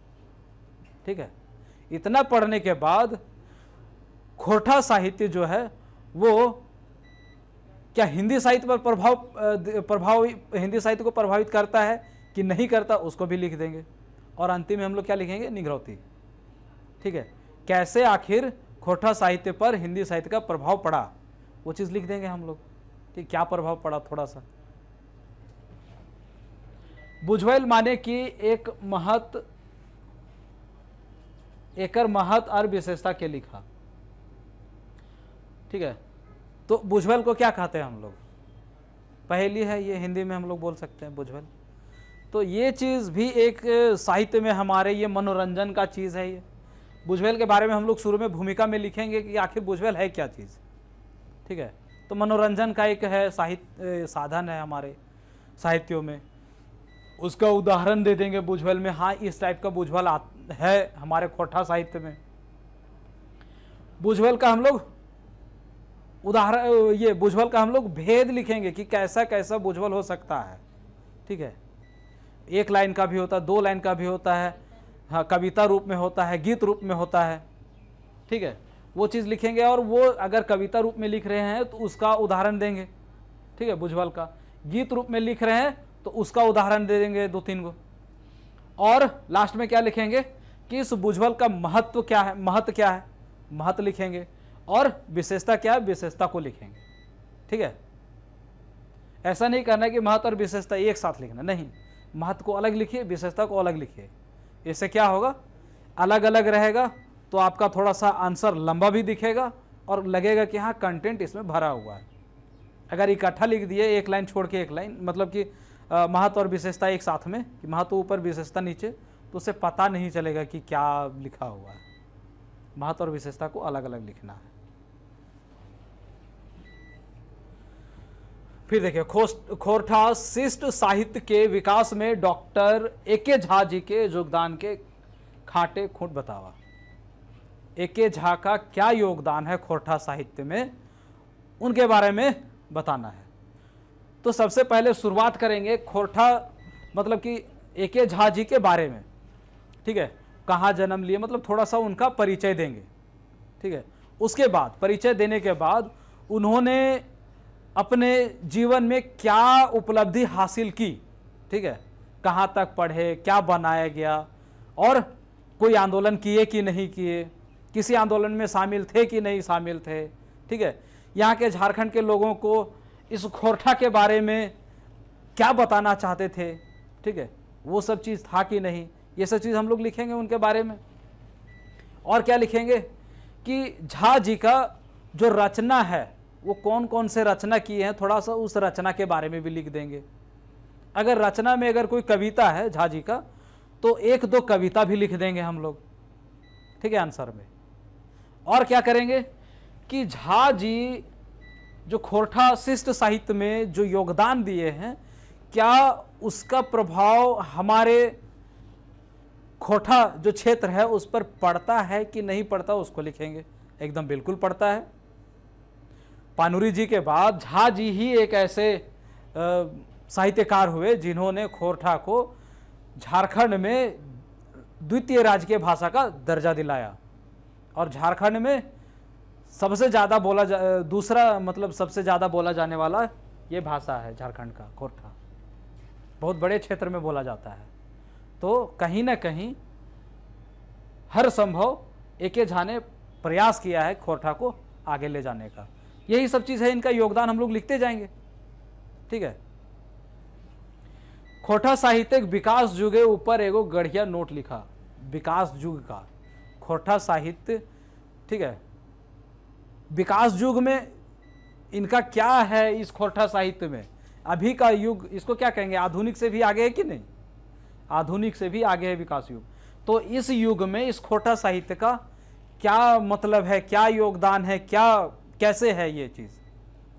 ठीक है, इतना पढ़ने के बाद खोरठा साहित्य जो है वो क्या हिंदी साहित्य पर प्रभाव हिंदी साहित्य को प्रभावित करता है कि नहीं करता, उसको भी लिख देंगे। और अंतिम में हम लोग क्या लिखेंगे, निगरौती। ठीक है, कैसे आखिर खोरठा साहित्य पर हिंदी साहित्य का प्रभाव पड़ा वो चीज़ लिख देंगे हम लोग। ठीक, क्या प्रभाव पड़ा थोड़ा सा। बुझवेल माने कि एकर महत और विशेषता के लिखा। ठीक है, तो बुझवेल को क्या कहते हैं हम लोग, पहेली है ये, हिंदी में हम लोग बोल सकते हैं बुझवेल। तो ये चीज़ भी एक साहित्य में हमारे ये मनोरंजन का चीज़ है। ये बुझवेल के बारे में हम लोग शुरू में भूमिका में लिखेंगे कि आखिर बुझवेल है क्या चीज़। ठीक है, तो मनोरंजन का एक है साहित्य साधन है हमारे साहित्यों में, उसका उदाहरण दे देंगे बुझवेल में। हाँ, इस टाइप का बुझवेल है हमारे खोरठा साहित्य में। बुझवेल का हम लोग उदाहरण, ये बुझवेल का हम लोग भेद लिखेंगे कि कैसा कैसा बुझवेल हो सकता है। ठीक है, एक लाइन का भी होता है, 2 लाइन का भी होता है, हाँ, कविता रूप में होता है, गीत रूप में होता है। ठीक है, वो चीज़ लिखेंगे, और वो अगर कविता रूप में लिख रहे हैं तो उसका उदाहरण देंगे। ठीक है, बुझवेल का गीत रूप में लिख रहे हैं तो उसका उदाहरण दे देंगे 2-3 गो। और लास्ट में क्या लिखेंगे कि इस बुझवेल का महत्व क्या है, महत्व क्या है, महत्व लिखेंगे, और विशेषता क्या है, विशेषता को लिखेंगे। ठीक है, ऐसा नहीं करना कि महत्व और विशेषता एक साथ लिखना, नहीं, महत्व को अलग लिखिए, विशेषता को अलग लिखिए। इससे क्या होगा, अलग अलग रहेगा तो आपका थोड़ा सा आंसर लंबा भी दिखेगा और लगेगा कि हाँ कंटेंट इसमें भरा हुआ है। अगर इकट्ठा लिख दिए, एक लाइन छोड़ के एक लाइन, मतलब कि महत्व और विशेषता एक साथ में, कि महत्व ऊपर विशेषता नीचे, तो उसे पता नहीं चलेगा कि क्या लिखा हुआ है। महत्व और विशेषता को अलग अलग लिखना है। फिर देखिए, खोरठा शिष्ट साहित्य के विकास में डॉक्टर ए.के. झा जी के योगदान के खाटे खूंट बतावा। ए.के. झा का क्या योगदान है खोरठा साहित्य में, उनके बारे में बताना है। तो सबसे पहले शुरुआत करेंगे खोरठा, मतलब कि ए.के. झा जी के बारे में। ठीक है, कहाँ जन्म लिए, मतलब थोड़ा सा उनका परिचय देंगे। ठीक है, उसके बाद परिचय देने के बाद उन्होंने अपने जीवन में क्या उपलब्धि हासिल की। ठीक है, कहाँ तक पढ़े, क्या बनाया गया, और कोई आंदोलन किए कि नहीं किए, किसी आंदोलन में शामिल थे कि नहीं शामिल थे। ठीक है, यहाँ के झारखंड के लोगों को इस खोरठा के बारे में क्या बताना चाहते थे। ठीक है, वो सब चीज़ था कि नहीं, ये सब चीज़ हम लोग लिखेंगे उनके बारे में। और क्या लिखेंगे कि झा जी का जो रचना है, वो कौन कौन से रचना किए हैं, थोड़ा सा उस रचना के बारे में भी लिख देंगे। अगर रचना में अगर कोई कविता है झा जी का, तो 1-2 कविता भी लिख देंगे हम लोग। ठीक है, आंसर में। और क्या करेंगे कि झा जी जो खोरठा शिष्ट साहित्य में जो योगदान दिए हैं, क्या उसका प्रभाव हमारे खोरठा जो क्षेत्र है उस पर पड़ता है कि नहीं पड़ता, उसको लिखेंगे। एकदम बिल्कुल पड़ता है। पानुरी जी के बाद झा जी ही एक ऐसे साहित्यकार हुए जिन्होंने खोरठा को झारखंड में द्वितीय राजकीय भाषा का दर्जा दिलाया, और झारखंड में सबसे ज़्यादा दूसरा मतलब सबसे ज़्यादा बोला जाने वाला ये भाषा है झारखंड का खोरठा, बहुत बड़े क्षेत्र में बोला जाता है। तो कहीं ना कहीं हर संभव ए.के. झा ने प्रयास किया है खोरठा को आगे ले जाने का। यही सब चीज़ है, इनका योगदान हम लोग लिखते जाएंगे। ठीक है, खोरठा साहित्यिक विकास युगे ऊपर एगो गढ़िया नोट लिखा, विकास युग का खोरठा साहित्य। ठीक है, विकास युग में इनका क्या है, इस खोरठा साहित्य में अभी का युग, इसको क्या कहेंगे, आधुनिक से भी आगे है कि नहीं, आधुनिक से भी आगे है विकास युग। तो इस युग में इस खोरठा साहित्य का क्या मतलब है, क्या योगदान है, क्या कैसे है ये चीज़,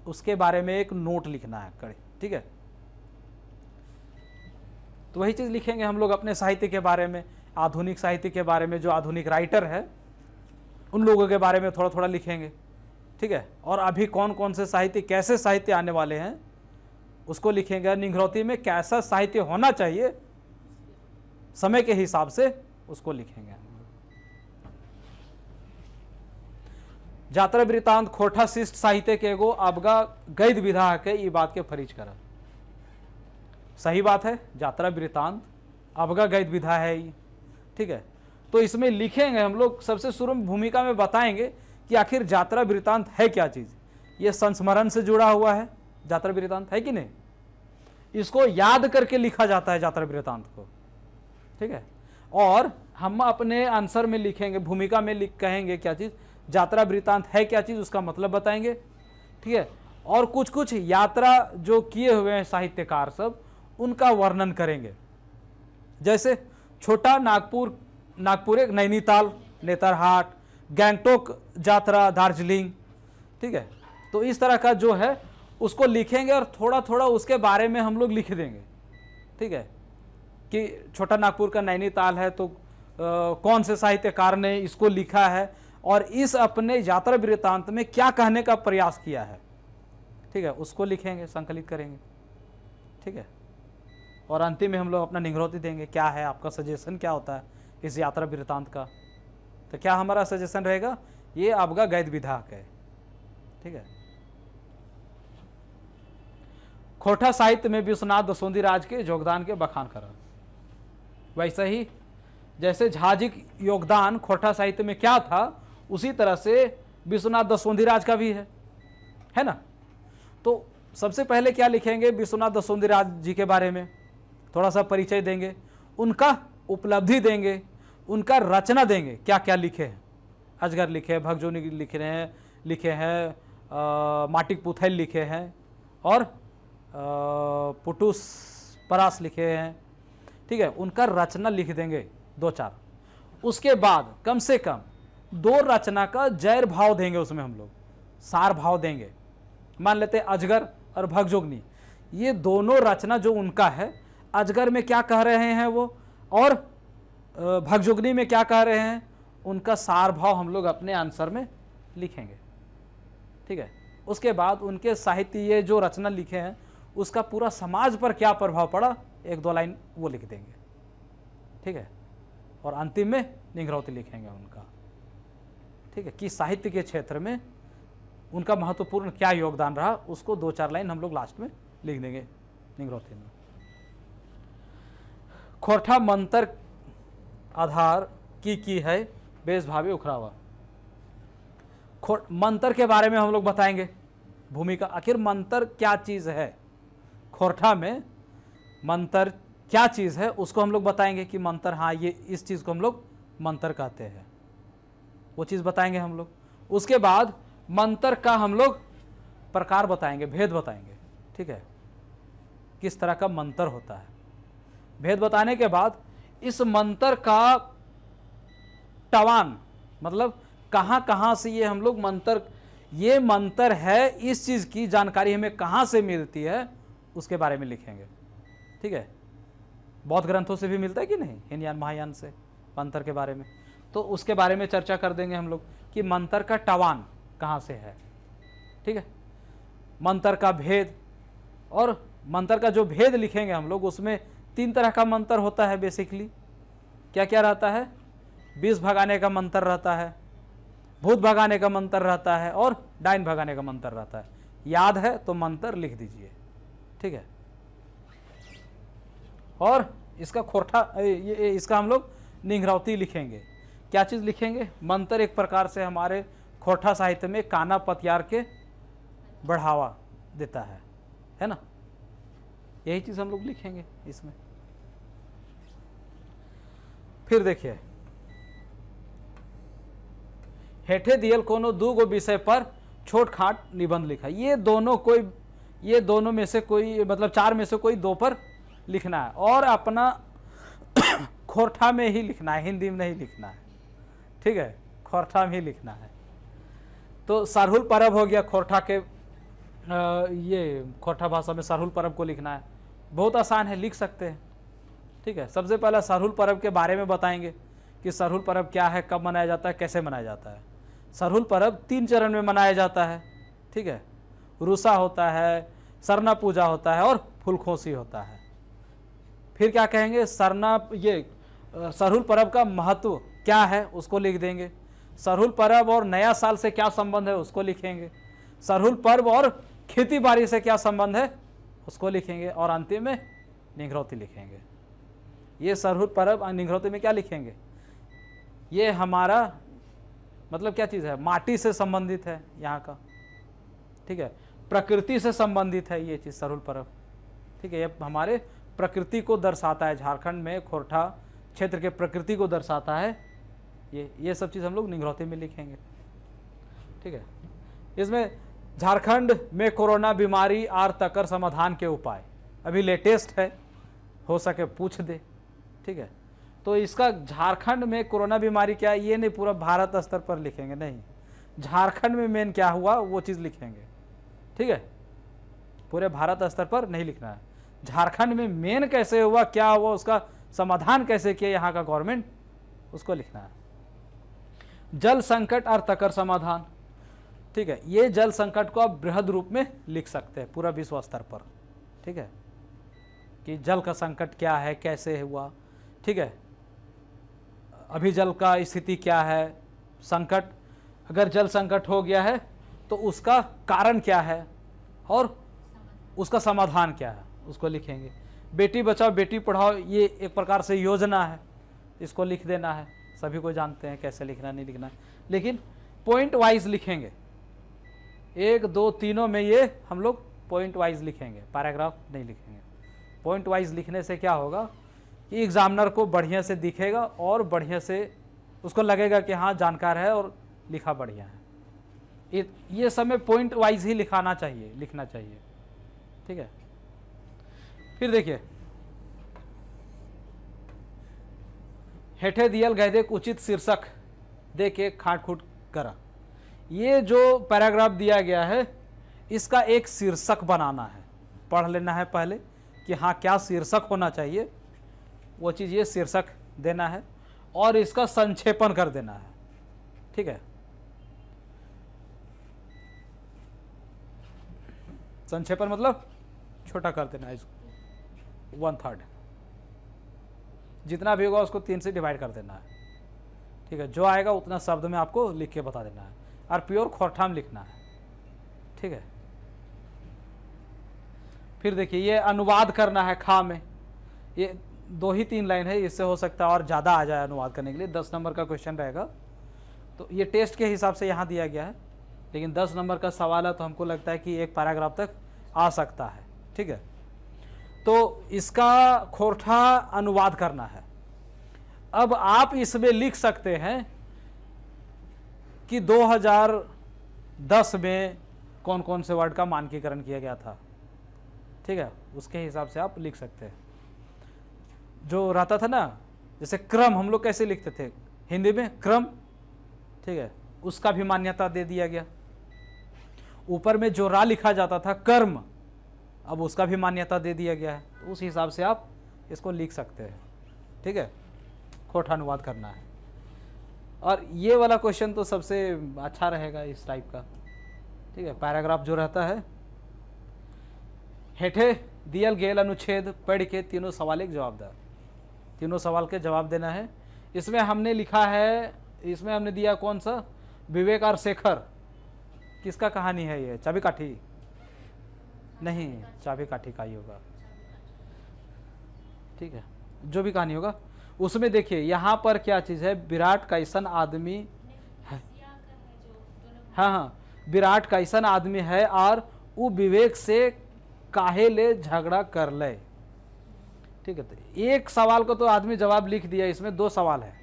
उसके बारे में एक नोट लिखना है कड़े। ठीक है, तो वही चीज़ लिखेंगे हम लोग अपने साहित्य के बारे में, आधुनिक साहित्य के बारे में, जो आधुनिक राइटर है उन लोगों के बारे में थोड़ा थोड़ा लिखेंगे। ठीक है, और अभी कौन कौन से साहित्य, कैसे साहित्य आने वाले हैं उसको लिखेंगे। निंग्रौती में कैसा साहित्य होना चाहिए समय के हिसाब से, उसको लिखेंगे। यात्रा वृत्तांत खोरठा शिष्ट साहित्य के एगो अबगा गद्य विधा के ई बात के फरीज करा। सही बात है, यात्रा वृत्तांत अबगा गद्य विधा है ये। ठीक है, तो इसमें लिखेंगे हम लोग, सबसे शुरू में भूमिका में बताएंगे कि आखिर यात्रा वृत्तांत है क्या चीज़। ये संस्मरण से जुड़ा हुआ है। यात्रा वृत्तांत, है कि नहीं? इसको याद करके लिखा जाता है यात्रा वृत्तांत को, ठीक है। और हम अपने आंसर में लिखेंगे, भूमिका में कहेंगे क्या चीज यात्रा वृत्तांत है, क्या चीज उसका मतलब बताएंगे, ठीक है। और कुछ कुछ यात्रा जो किए हुए हैं साहित्यकार सब, उनका वर्णन करेंगे। जैसे छोटा नागपुर, नागपुर एक नैनीताल, नेतरहाट, गैंगटोक यात्रा, दार्जिलिंग, ठीक है। तो इस तरह का जो है उसको लिखेंगे और थोड़ा थोड़ा उसके बारे में हम लोग लिख देंगे, ठीक है। कि छोटा नागपुर का नैनीताल है तो कौन से साहित्यकार ने इसको लिखा है और इस अपने यात्रा वृत्तांत में क्या कहने का प्रयास किया है, ठीक है, उसको लिखेंगे, संकलित करेंगे, ठीक है। और अंतिम में हम लोग अपना निगरानी देंगे, क्या है आपका सजेशन, क्या होता है इस यात्रा वृत्तांत का। तो क्या हमारा सजेशन रहेगा, ये आपका गैद विधायक है, ठीक है। खोरठा साहित्य में विश्वनाथ दसोंधी राज के योगदान के बखान करा। वैसे ही जैसे झाजी योगदान खोरठा साहित्य में क्या था, उसी तरह से विश्वनाथ दसोंधी राज का भी है ना। तो सबसे पहले क्या लिखेंगे, विश्वनाथ दसोंधी राज जी के बारे में थोड़ा सा परिचय देंगे, उनका उपलब्धि देंगे, उनका रचना देंगे, क्या क्या लिखे हैं। अजगर लिखे हैं, भगजोनी लिखे हैं, माटिक पुथैल लिखे हैं और पुटुस परास लिखे हैं, ठीक है। उनका रचना लिख देंगे 2-4। उसके बाद कम से कम 2 रचना का जैर भाव देंगे, उसमें हम लोग सार भाव देंगे। मान लेते हैं अजगर और भगजोगनी, ये दोनों रचना जो उनका है, अजगर में क्या कह रहे हैं वो और भगजोगनी में क्या कह रहे हैं, उनका सार भाव हम लोग अपने आंसर में लिखेंगे, ठीक है। उसके बाद उनके साहित्य ये जो रचना लिखे हैं उसका पूरा समाज पर क्या प्रभाव पड़ा, 1-2 लाइन वो लिख देंगे, ठीक है। और अंतिम में निगरानी लिखेंगे उनका, ठीक है, कि साहित्य के क्षेत्र में उनका महत्वपूर्ण क्या योगदान रहा, उसको 2-4 लाइन हम लोग लास्ट में लिख देंगे निगरानी में। खोरठा मंत्र आधार की है बेस भावी उखरावा। मंत्र के बारे में हम लोग बताएंगे, भूमिका, आखिर मंत्र क्या चीज है, खोरठा में मंत्र क्या चीज है उसको हम लोग बताएंगे कि मंत्र, हाँ ये इस चीज को हम लोग मंत्र कहते हैं, वो चीज बताएंगे हम लोग। उसके बाद मंत्र का हम लोग प्रकार बताएंगे, भेद बताएंगे, ठीक है, किस तरह का मंत्र होता है। भेद बताने के बाद इस मंत्र का टवान, मतलब कहां कहां से ये हम लोग मंत्र, ये मंत्र है, इस चीज की जानकारी हमें कहां से मिलती है उसके बारे में लिखेंगे, ठीक है। बौद्ध ग्रंथों से भी मिलता है कि नहीं, हिनयान महायान से मंत्र के बारे में, तो उसके बारे में चर्चा कर देंगे हम लोग कि मंत्र का टवान कहां से है, ठीक है। मंत्र का भेद, और मंत्र का जो भेद लिखेंगे हम लोग, उसमें 3 तरह का मंत्र होता है बेसिकली। क्या क्या रहता है, विष भगाने का मंत्र रहता है, भूत भगाने का मंत्र रहता है और डायन भगाने का मंत्र रहता है। याद है तो मंत्र लिख दीजिए, ठीक है। और इसका खोरठा, इसका हम लोग निगरानी लिखेंगे। क्या चीज लिखेंगे, मंत्र एक प्रकार से हमारे खोरठा साहित्य में काना पतियार के बढ़ावा देता है ना, यही चीज हम लोग लिखेंगे इसमें। फिर देखिए, हेठे दियल कोनो 2 विषय पर छोट खाट निबंध लिखा। ये दोनों में से कोई, मतलब 4 में से कोई 2 पर लिखना है, और अपना खोरठा में ही लिखना है, हिंदी में नहीं लिखना है, ठीक है, खोरठा में ही लिखना है। तो सरहुल परब हो गया खोरठा के, ये खोरठा भाषा में सरहुल परब को लिखना है, बहुत आसान है, लिख सकते हैं, ठीक है। सबसे पहले सरहुल परब के बारे में बताएंगे कि सरहुल परब क्या है, कब मनाया जाता है, कैसे मनाया जाता है। सरहुल परब 3 चरण में मनाया जाता है, ठीक है। रुसा होता है, सरना पूजा होता है और फूलखोसी होता है। फिर क्या कहेंगे, सरहुल परब का महत्व क्या है उसको लिख देंगे। सरहुल परब और नया साल से क्या संबंध है उसको लिखेंगे। सरहुल पर्व और खेती बाड़ी से क्या संबंध है उसको लिखेंगे, और अंतिम में निगरानी लिखेंगे। ये सरहुल परब और निगरानी में क्या लिखेंगे, ये हमारा मतलब क्या चीज़ है, माटी से संबंधित है यहाँ का, ठीक है। प्रकृति से संबंधित है ये चीज़ सरुल पर्व, ठीक है। ये हमारे प्रकृति को दर्शाता है, झारखंड में खोरठा क्षेत्र के प्रकृति को दर्शाता है। ये सब चीज़ हम लोग निंग्रौती में लिखेंगे, ठीक है। इसमें झारखंड में कोरोना बीमारी और तकर समाधान के उपाय अभी लेटेस्ट है, हो सके पूछ दे, ठीक है। तो इसका झारखंड में कोरोना बीमारी क्या है ये नहीं पूरा भारत स्तर पर लिखेंगे, नहीं, झारखंड में मेन क्या हुआ वो चीज़ लिखेंगे, ठीक है। पूरे भारत स्तर पर नहीं लिखना है, झारखंड में मेन कैसे हुआ, क्या हुआ, उसका समाधान कैसे किया यहाँ का गवर्नमेंट, उसको लिखना है। जल संकट और तकर समाधान, ठीक है। ये जल संकट को आप बृहद रूप में लिख सकते हैं पूरा विश्व स्तर पर, ठीक है, कि जल का संकट क्या है, कैसे हुआ, ठीक है। अभी जल का स्थिति क्या है, संकट, अगर जल संकट हो गया है तो उसका कारण क्या है और उसका समाधान क्या है, उसको लिखेंगे। बेटी बचाओ बेटी पढ़ाओ ये एक प्रकार से योजना है, इसको लिख देना है, सभी को जानते हैं कैसे लिखना नहीं लिखना, लेकिन पॉइंट वाइज लिखेंगे, 1 2 तीनों में ये हम लोग पॉइंट वाइज लिखेंगे, पैराग्राफ नहीं लिखेंगे। पॉइंट वाइज लिखने से क्या होगा कि एग्जामिनर को बढ़िया से दिखेगा और बढ़िया से उसको लगेगा कि हाँ जानकार है और लिखा बढ़िया है। ये सब में पॉइंट वाइज ही लिखना चाहिए, ठीक है। फिर देखिए, हेठे दियल गए उचित शीर्षक दे के खाट खूट करा, ये जो पैराग्राफ दिया गया है इसका एक शीर्षक बनाना है, पढ़ लेना है पहले कि हाँ क्या शीर्षक होना चाहिए, वो चीज़ ये शीर्षक देना है और इसका संक्षेपण कर देना है, ठीक है। संक्षेपण मतलब छोटा कर देना है इसको, 1/3 जितना भी होगा उसको 3 से डिवाइड कर देना है, ठीक है। जो आएगा उतना शब्द में आपको लिख के बता देना है और प्योर खोरठा में लिखना है, ठीक है। फिर देखिए ये अनुवाद करना है खा में, ये 2 ही 3 लाइन है, इससे हो सकता है और ज़्यादा आ जाए अनुवाद करने के लिए, 10 नंबर का क्वेश्चन रहेगा, तो ये टेस्ट के हिसाब से यहाँ दिया गया है, लेकिन 10 नंबर का सवाल है तो हमको लगता है कि एक पैराग्राफ तक आ सकता है, ठीक है। तो इसका खोरठा अनुवाद करना है। अब आप इसमें लिख सकते हैं कि 2010 में कौन कौन से वर्ड का मानकीकरण किया गया था, ठीक है, उसके हिसाब से आप लिख सकते हैं। जो रहता था ना, जैसे क्रम हम लोग कैसे लिखते थे हिंदी में, क्रम, ठीक है, उसका भी मान्यता दे दिया गया। ऊपर में जो रा लिखा जाता था कर्म, अब उसका भी मान्यता दे दिया गया है, तो उस हिसाब से आप इसको लिख सकते हैं, ठीक है। खोरठा अनुवाद करना है। और ये वाला क्वेश्चन तो सबसे अच्छा रहेगा इस टाइप का, ठीक है। पैराग्राफ जो रहता है, हेठे दियल गेल अनुच्छेद पढ़ के तीनों सवाल एक जवाब दा, तीनों सवाल के जवाब देना है। इसमें हमने लिखा है, इसमें हमने दिया कौन सा, विवेक और शेखर, किसका कहानी है ये, चाबी काठी नहीं, चाबी काठी का ही होगा, ठीक है, जो भी कहानी होगा उसमें। देखिए यहाँ पर क्या चीज़ है, विराट कैसन आदमी है, हाँ हाँ, विराट कैसन आदमी है और वो विवेक से काहे ले झगड़ा कर ले, ठीक है। तो एक सवाल को तो आदमी जवाब लिख दिया, इसमें 2 सवाल है,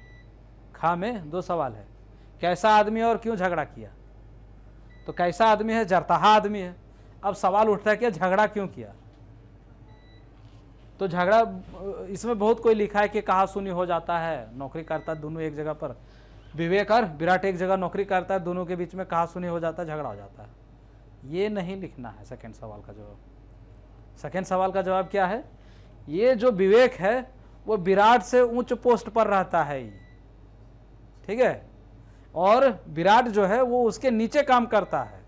खा में 2 सवाल है, कैसा आदमी और क्यों झगड़ा किया। तो कैसा आदमी है, जरताहा आदमी है। अब सवाल उठता है कि झगड़ा क्यों किया, तो झगड़ा इसमें बहुत कोई लिखा है कि कहा सुनी हो जाता है, नौकरी करता दोनों एक जगह पर, विवेक और विराट एक जगह नौकरी करता है, दोनों के बीच में कहा सुनी हो जाता है, झगड़ा हो जाता है, ये नहीं लिखना है। सेकंड सवाल का जवाब, सेकंड सवाल का जवाब क्या है, ये जो विवेक है वो विराट से उच्च पोस्ट पर रहता है, ठीक है, और विराट जो है वो उसके नीचे काम करता है,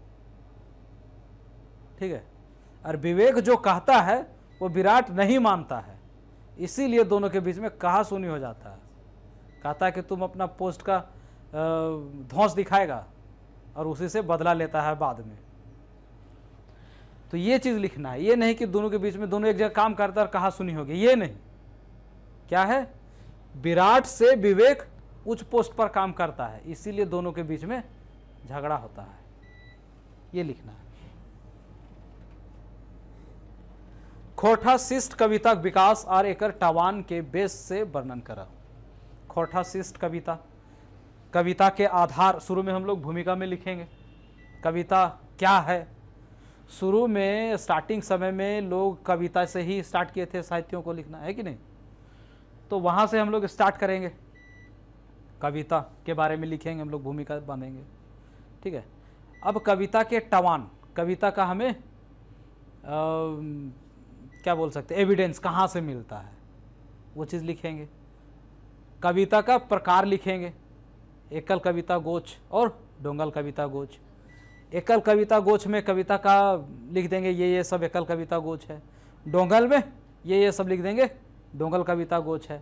ठीक है। और विवेक जो कहता है वो विराट नहीं मानता है, इसीलिए दोनों के बीच में कहा सुनी हो जाता है। कहता है कि तुम अपना पोस्ट का धौंस दिखाएगा और उसी से बदला लेता है बाद में। तो ये चीज़ लिखना है, ये नहीं कि दोनों के बीच में दोनों एक जगह काम करता है और कहा सुनी होगी, ये नहीं। क्या है, विराट से विवेक उच्च पोस्ट पर काम करता है, इसीलिए दोनों के बीच में झगड़ा होता है, ये लिखना है। खोटा शिष्ट कविता विकास और एकर टवान के बेस से वर्णन करा। खोटा शिष्ट कविता, कविता के आधार, शुरू में हम लोग भूमिका में लिखेंगे कविता क्या है। शुरू में स्टार्टिंग समय में लोग कविता से ही स्टार्ट किए थे साहित्यों को लिखना, है कि नहीं? तो वहाँ से हम लोग स्टार्ट करेंगे, कविता के बारे में लिखेंगे, हम लोग भूमिका बांधेंगे, ठीक है। अब कविता के टवान, कविता का हमें क्या बोल सकते हैं, एविडेंस कहाँ से मिलता है वो चीज़ लिखेंगे। कविता का प्रकार लिखेंगे, एकल कविता गोच और डोंगल कविता गोच। एकल कविता गोच में कविता का लिख देंगे ये सब एकल कविता गोच है। डोंगल में ये सब लिख देंगे डोंगल कविता गोच है।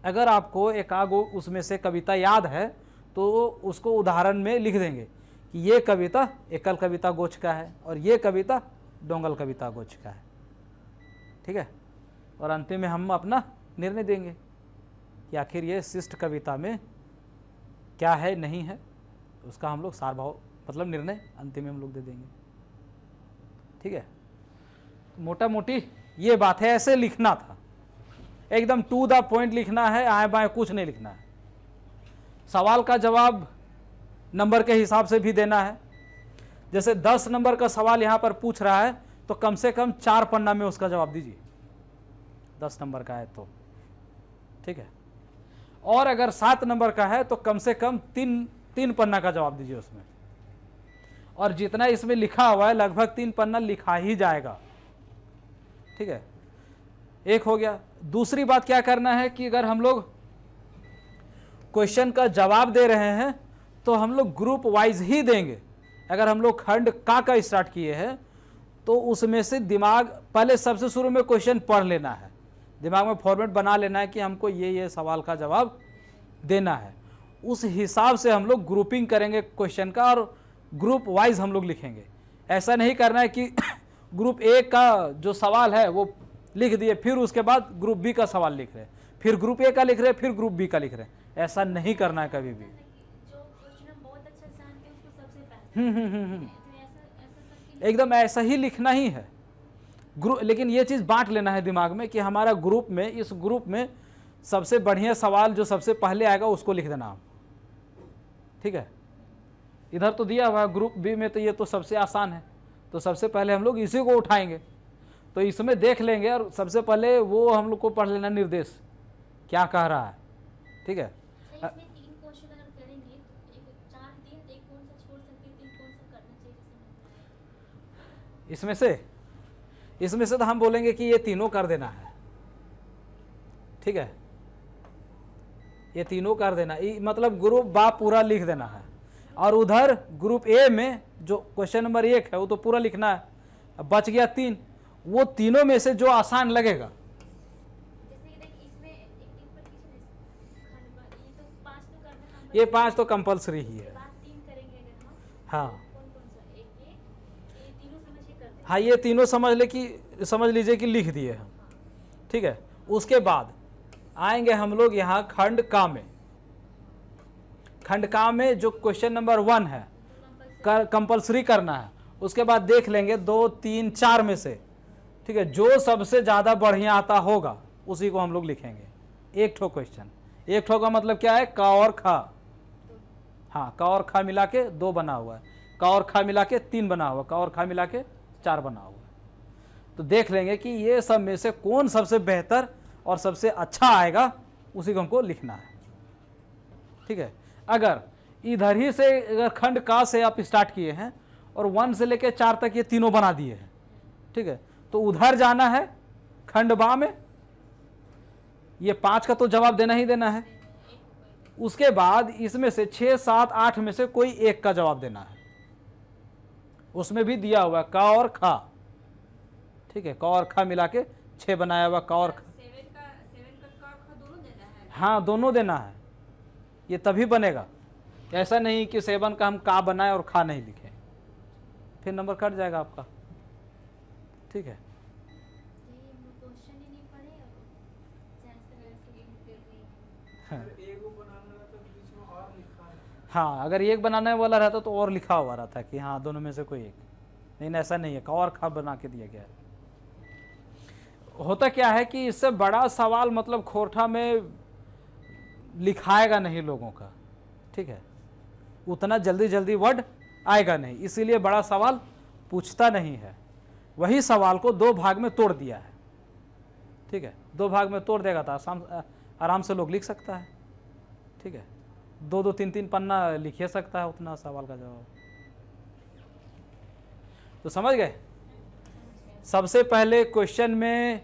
अगर आपको एकागो उसमें से कविता याद है तो उसको उदाहरण में लिख देंगे कि ये कविता एकल कविता गोच का है और ये कविता डोंगल कविता गोच का है, ठीक है। और अंतिम में हम अपना निर्णय देंगे कि आखिर ये शिष्ट कविता में क्या है नहीं है, उसका हम लोग सारभाव मतलब निर्णय अंतिम में हम लोग दे देंगे, ठीक है। मोटा मोटी ये बात है, ऐसे लिखना था, एकदम टू द पॉइंट लिखना है, आए बाएं कुछ नहीं लिखना है। सवाल का जवाब नंबर के हिसाब से भी देना है। जैसे 10 नंबर का सवाल यहाँ पर पूछ रहा है तो कम से कम 4 पन्ना में उसका जवाब दीजिए, 10 नंबर का है तो, ठीक है। और अगर 7 नंबर का है तो कम से कम 3 पन्ना का जवाब दीजिए उसमें। और जितना इसमें लिखा हुआ है लगभग 3 पन्ना लिखा ही जाएगा, ठीक है। एक हो गया। दूसरी बात क्या करना है कि अगर हम लोग क्वेश्चन का जवाब दे रहे हैं तो हम लोग ग्रुप वाइज ही देंगे। अगर हम लोग खंड का स्टार्ट किए हैं तो उसमें से दिमाग पहले सबसे शुरू में क्वेश्चन पढ़ लेना है, दिमाग में फॉर्मेट बना लेना है कि हमको ये सवाल का जवाब देना है। उस हिसाब से हम लोग ग्रुपिंग करेंगे क्वेश्चन का और ग्रुप वाइज हम लोग लिखेंगे। ऐसा नहीं करना है कि ग्रुप ए का जो सवाल है वो लिख दिए, फिर उसके बाद ग्रुप बी का सवाल लिख रहे हैं, फिर ग्रुप ए का लिख रहे हैं, फिर ग्रुप बी का लिख रहे हैं। ऐसा नहीं करना है कभी भी। एकदम ऐसा ही लिखना ही है लेकिन ये चीज़ बांट लेना है दिमाग में कि हमारा ग्रुप में, इस ग्रुप में सबसे बढ़िया सवाल जो सबसे पहले आएगा उसको लिख देना, ठीक है। इधर तो दिया हुआ है ग्रुप बी में, तो ये तो सबसे आसान है, तो सबसे पहले हम लोग इसी को उठाएंगे, तो इसमें देख लेंगे और सबसे पहले वो हम लोग को पढ़ लेना निर्देश क्या कह रहा है, ठीक है। इसमें से तो हम बोलेंगे कि ये तीनों कर देना है, ठीक है, ये तीनों कर देना, मतलब ग्रुप बा पूरा लिख देना है। और उधर ग्रुप ए में जो क्वेश्चन नंबर 1 है वो तो पूरा लिखना है। अब बच गया 3, वो तीनों में से जो आसान लगेगा, ये 5 तो कंपलसरी ही है। हाँ हाँ, ये तीनों समझ लीजिए कि लिख दिए हम, ठीक है। उसके बाद आएंगे हम लोग यहाँ खंड का में। खंड का में जो क्वेश्चन नंबर 1 है कंपलसरी करना है। उसके बाद देख लेंगे 2, 3, 4 में से, ठीक है, जो सबसे ज़्यादा बढ़िया आता होगा उसी को हम लोग लिखेंगे। एक ठो क्वेश्चन, एक ठो का मतलब क्या है, का और खा। हाँ, का और खा मिला के 2 बना हुआ है, का और खा मिला के 3 बना हुआ, का और खा मिला के 4 बना हुआ है। तो देख लेंगे कि ये सब में से कौन सबसे बेहतर और सबसे अच्छा आएगा, उसी को हमको लिखना है, ठीक है। अगर इधर ही से अगर खंड का से आप स्टार्ट किए हैं और 1 से लेकर 4 तक ये तीनों बना दिए हैं, ठीक है, तो उधर जाना है खंड बा में, ये 5 का तो जवाब देना ही देना है। उसके बाद इसमें से 6, 7, 8 में से कोई एक का जवाब देना है। उसमें भी दिया हुआ का और खा, ठीक है, का और खा मिला के 6 बनाया हुआ का और खा। हाँ, दोनों देना है, ये तभी बनेगा। ऐसा नहीं कि 7 का हम का बनाए और खा नहीं लिखे, फिर नंबर कट जाएगा आपका, ठीक है। हाँ, अगर एक बनाने वाला रहता तो और लिखा हुआ रहता कि हाँ दोनों में से कोई एक, लेकिन ऐसा नहीं है, का और खा बना के दिया गया है। होता क्या है कि इससे बड़ा सवाल मतलब खोरठा में लिखाएगा नहीं लोगों का, ठीक है, उतना जल्दी जल्दी वर्ड आएगा नहीं, इसीलिए बड़ा सवाल पूछता नहीं है। वही सवाल को 2 भाग में तोड़ दिया है, ठीक है, 2 भाग में तोड़ देगा तो आराम से लोग लिख सकता है, ठीक है, 2-2 3-3 पन्ना लिख सकता है उतना सवाल का जवाब। तो समझ गए? सबसे पहले क्वेश्चन में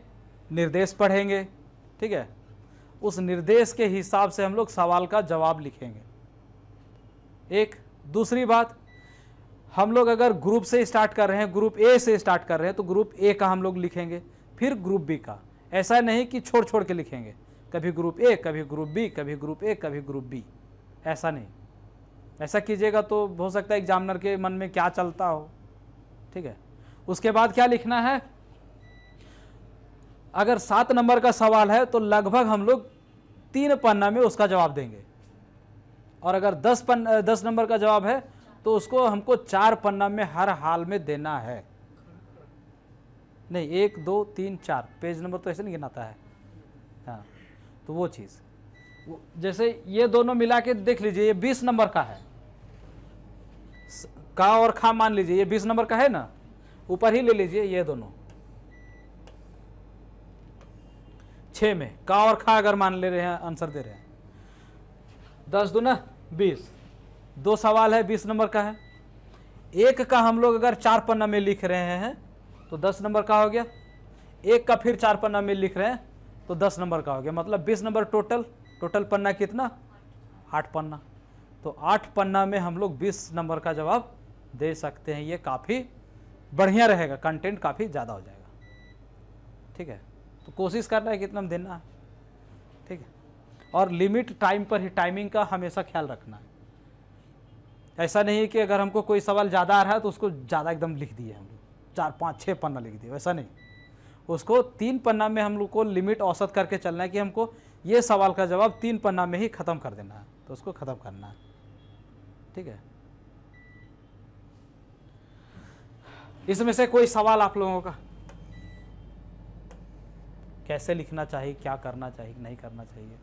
निर्देश पढ़ेंगे, ठीक है, उस निर्देश के हिसाब से हम लोग सवाल का जवाब लिखेंगे। एक दूसरी बात, हम लोग अगर ग्रुप से स्टार्ट कर रहे हैं, ग्रुप ए से स्टार्ट कर रहे हैं, तो ग्रुप ए का हम लोग लिखेंगे, फिर ग्रुप बी का। ऐसा नहीं कि छोड़ छोड़ के लिखेंगे, कभी ग्रुप ए, कभी ग्रुप बी, कभी ग्रुप ए, कभी ग्रुप बी, ऐसा नहीं। ऐसा कीजिएगा तो हो सकता है एग्जामिनर के मन में क्या चलता हो, ठीक है। उसके बाद क्या लिखना है, अगर 7 नंबर का सवाल है तो लगभग हम लोग 3 पन्ना में उसका जवाब देंगे, और अगर 10 नंबर का जवाब है तो उसको हमको 4 पन्ना में हर हाल में देना है। नहीं 1 2 3 4 पेज नंबर तो ऐसे नहीं गिनाता है, हाँ, तो वो चीज़, जैसे ये दोनों मिला के देख लीजिए, ये 20 नंबर का है, का और खा मान लीजिए, ये 20 नंबर का है ना, ऊपर ही ले लीजिए ये दोनों, 6 में का और खा अगर मान ले रहे हैं, आंसर दे रहे हैं, 10 दूना 20, 2 सवाल है 20 नंबर का है, एक का हम लोग अगर 4 पन्ना में लिख रहे हैं तो 10 नंबर का हो गया, एक का फिर 4 पन्ना में लिख रहे हैं तो 10 नंबर का हो गया, मतलब 20 नंबर टोटल पन्ना कितना, 8 पन्ना। तो 8 पन्ना में हम लोग 20 नंबर का जवाब दे सकते हैं। ये काफ़ी बढ़िया रहेगा, कंटेंट काफ़ी ज़्यादा हो जाएगा, ठीक है। तो कोशिश करना है कितना में देना है, ठीक है, और लिमिट टाइम पर ही, टाइमिंग का हमेशा ख्याल रखना है। ऐसा नहीं कि अगर हमको कोई सवाल ज़्यादा आ रहा है तो उसको ज़्यादा एकदम लिख दिए हम लोग, 4 5 6 पन्ना लिख दिए, वैसा नहीं, उसको 3 पन्ना में हम लोग को लिमिट औसत करके चलना है कि हमको ये सवाल का जवाब 3 पन्ना में ही ख़त्म कर देना है, तो उसको ख़त्म करना है, ठीक है। इसमें से कोई सवाल आप लोगों का, कैसे लिखना चाहिए, क्या करना चाहिए, नहीं करना चाहिए,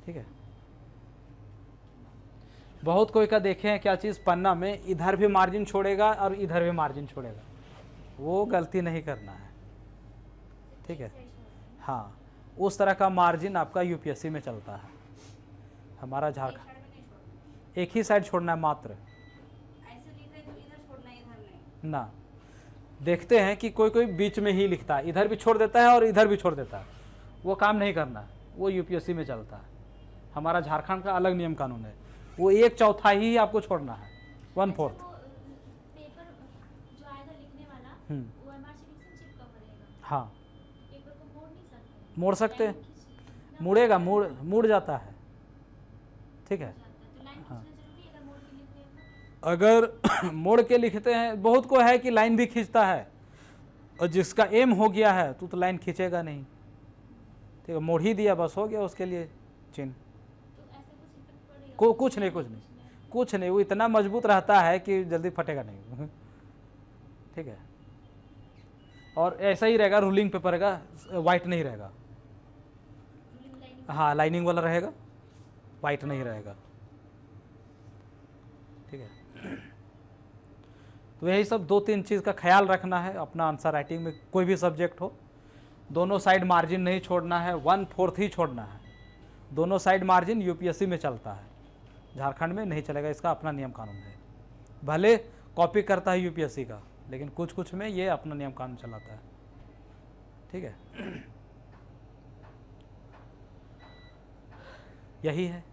ठीक है। बहुत कोई का देखे हैं क्या चीज़, पन्ना में इधर भी मार्जिन छोड़ेगा और इधर भी मार्जिन छोड़ेगा, वो गलती नहीं करना है, ठीक है। हाँ, उस तरह का मार्जिन आपका यूपीएससी में चलता है, हमारा झारखंड एक ही साइड छोड़ना है मात्र, ना देखते हैं कि कोई कोई बीच में ही लिखता है, इधर भी छोड़ देता है और इधर भी छोड़ देता है, वो काम नहीं करना है, वो यूपीएससी में चलता है। हमारा झारखंड का अलग नियम कानून है, वो 1/4 ही आपको छोड़ना है, 1/4। हाँ, मोड़ सकते हैं, मुड़ेगा, मुड़ जाता है, ठीक है। हाँ, अगर मोड़ के लिखते हैं, बहुत को है कि लाइन भी खींचता है, और जिसका एम हो गया है तो लाइन खींचेगा नहीं, ठीक है, मोड़ ही दिया बस हो गया उसके लिए चिन्ह, कुछ नहीं, वो इतना मजबूत रहता है कि जल्दी फटेगा नहीं, ठीक है। और ऐसा ही रहेगा, रूलिंग पेपर रहेगा, वाइट नहीं रहेगा, हाँ लाइनिंग वाला रहेगा, वाइट नहीं रहेगा, ठीक है। तो यही सब 2-3 चीज़ का ख्याल रखना है अपना आंसर राइटिंग में, कोई भी सब्जेक्ट हो, दोनों साइड मार्जिन नहीं छोड़ना है, 1/4 ही छोड़ना है, दोनों साइड मार्जिन यूपीएससी में चलता है, झारखंड में नहीं चलेगा, इसका अपना नियम कानून है। भले कॉपी करता है यूपीएससी का, लेकिन कुछ में ये अपना नियम कानून चलाता है, ठीक है। यही है।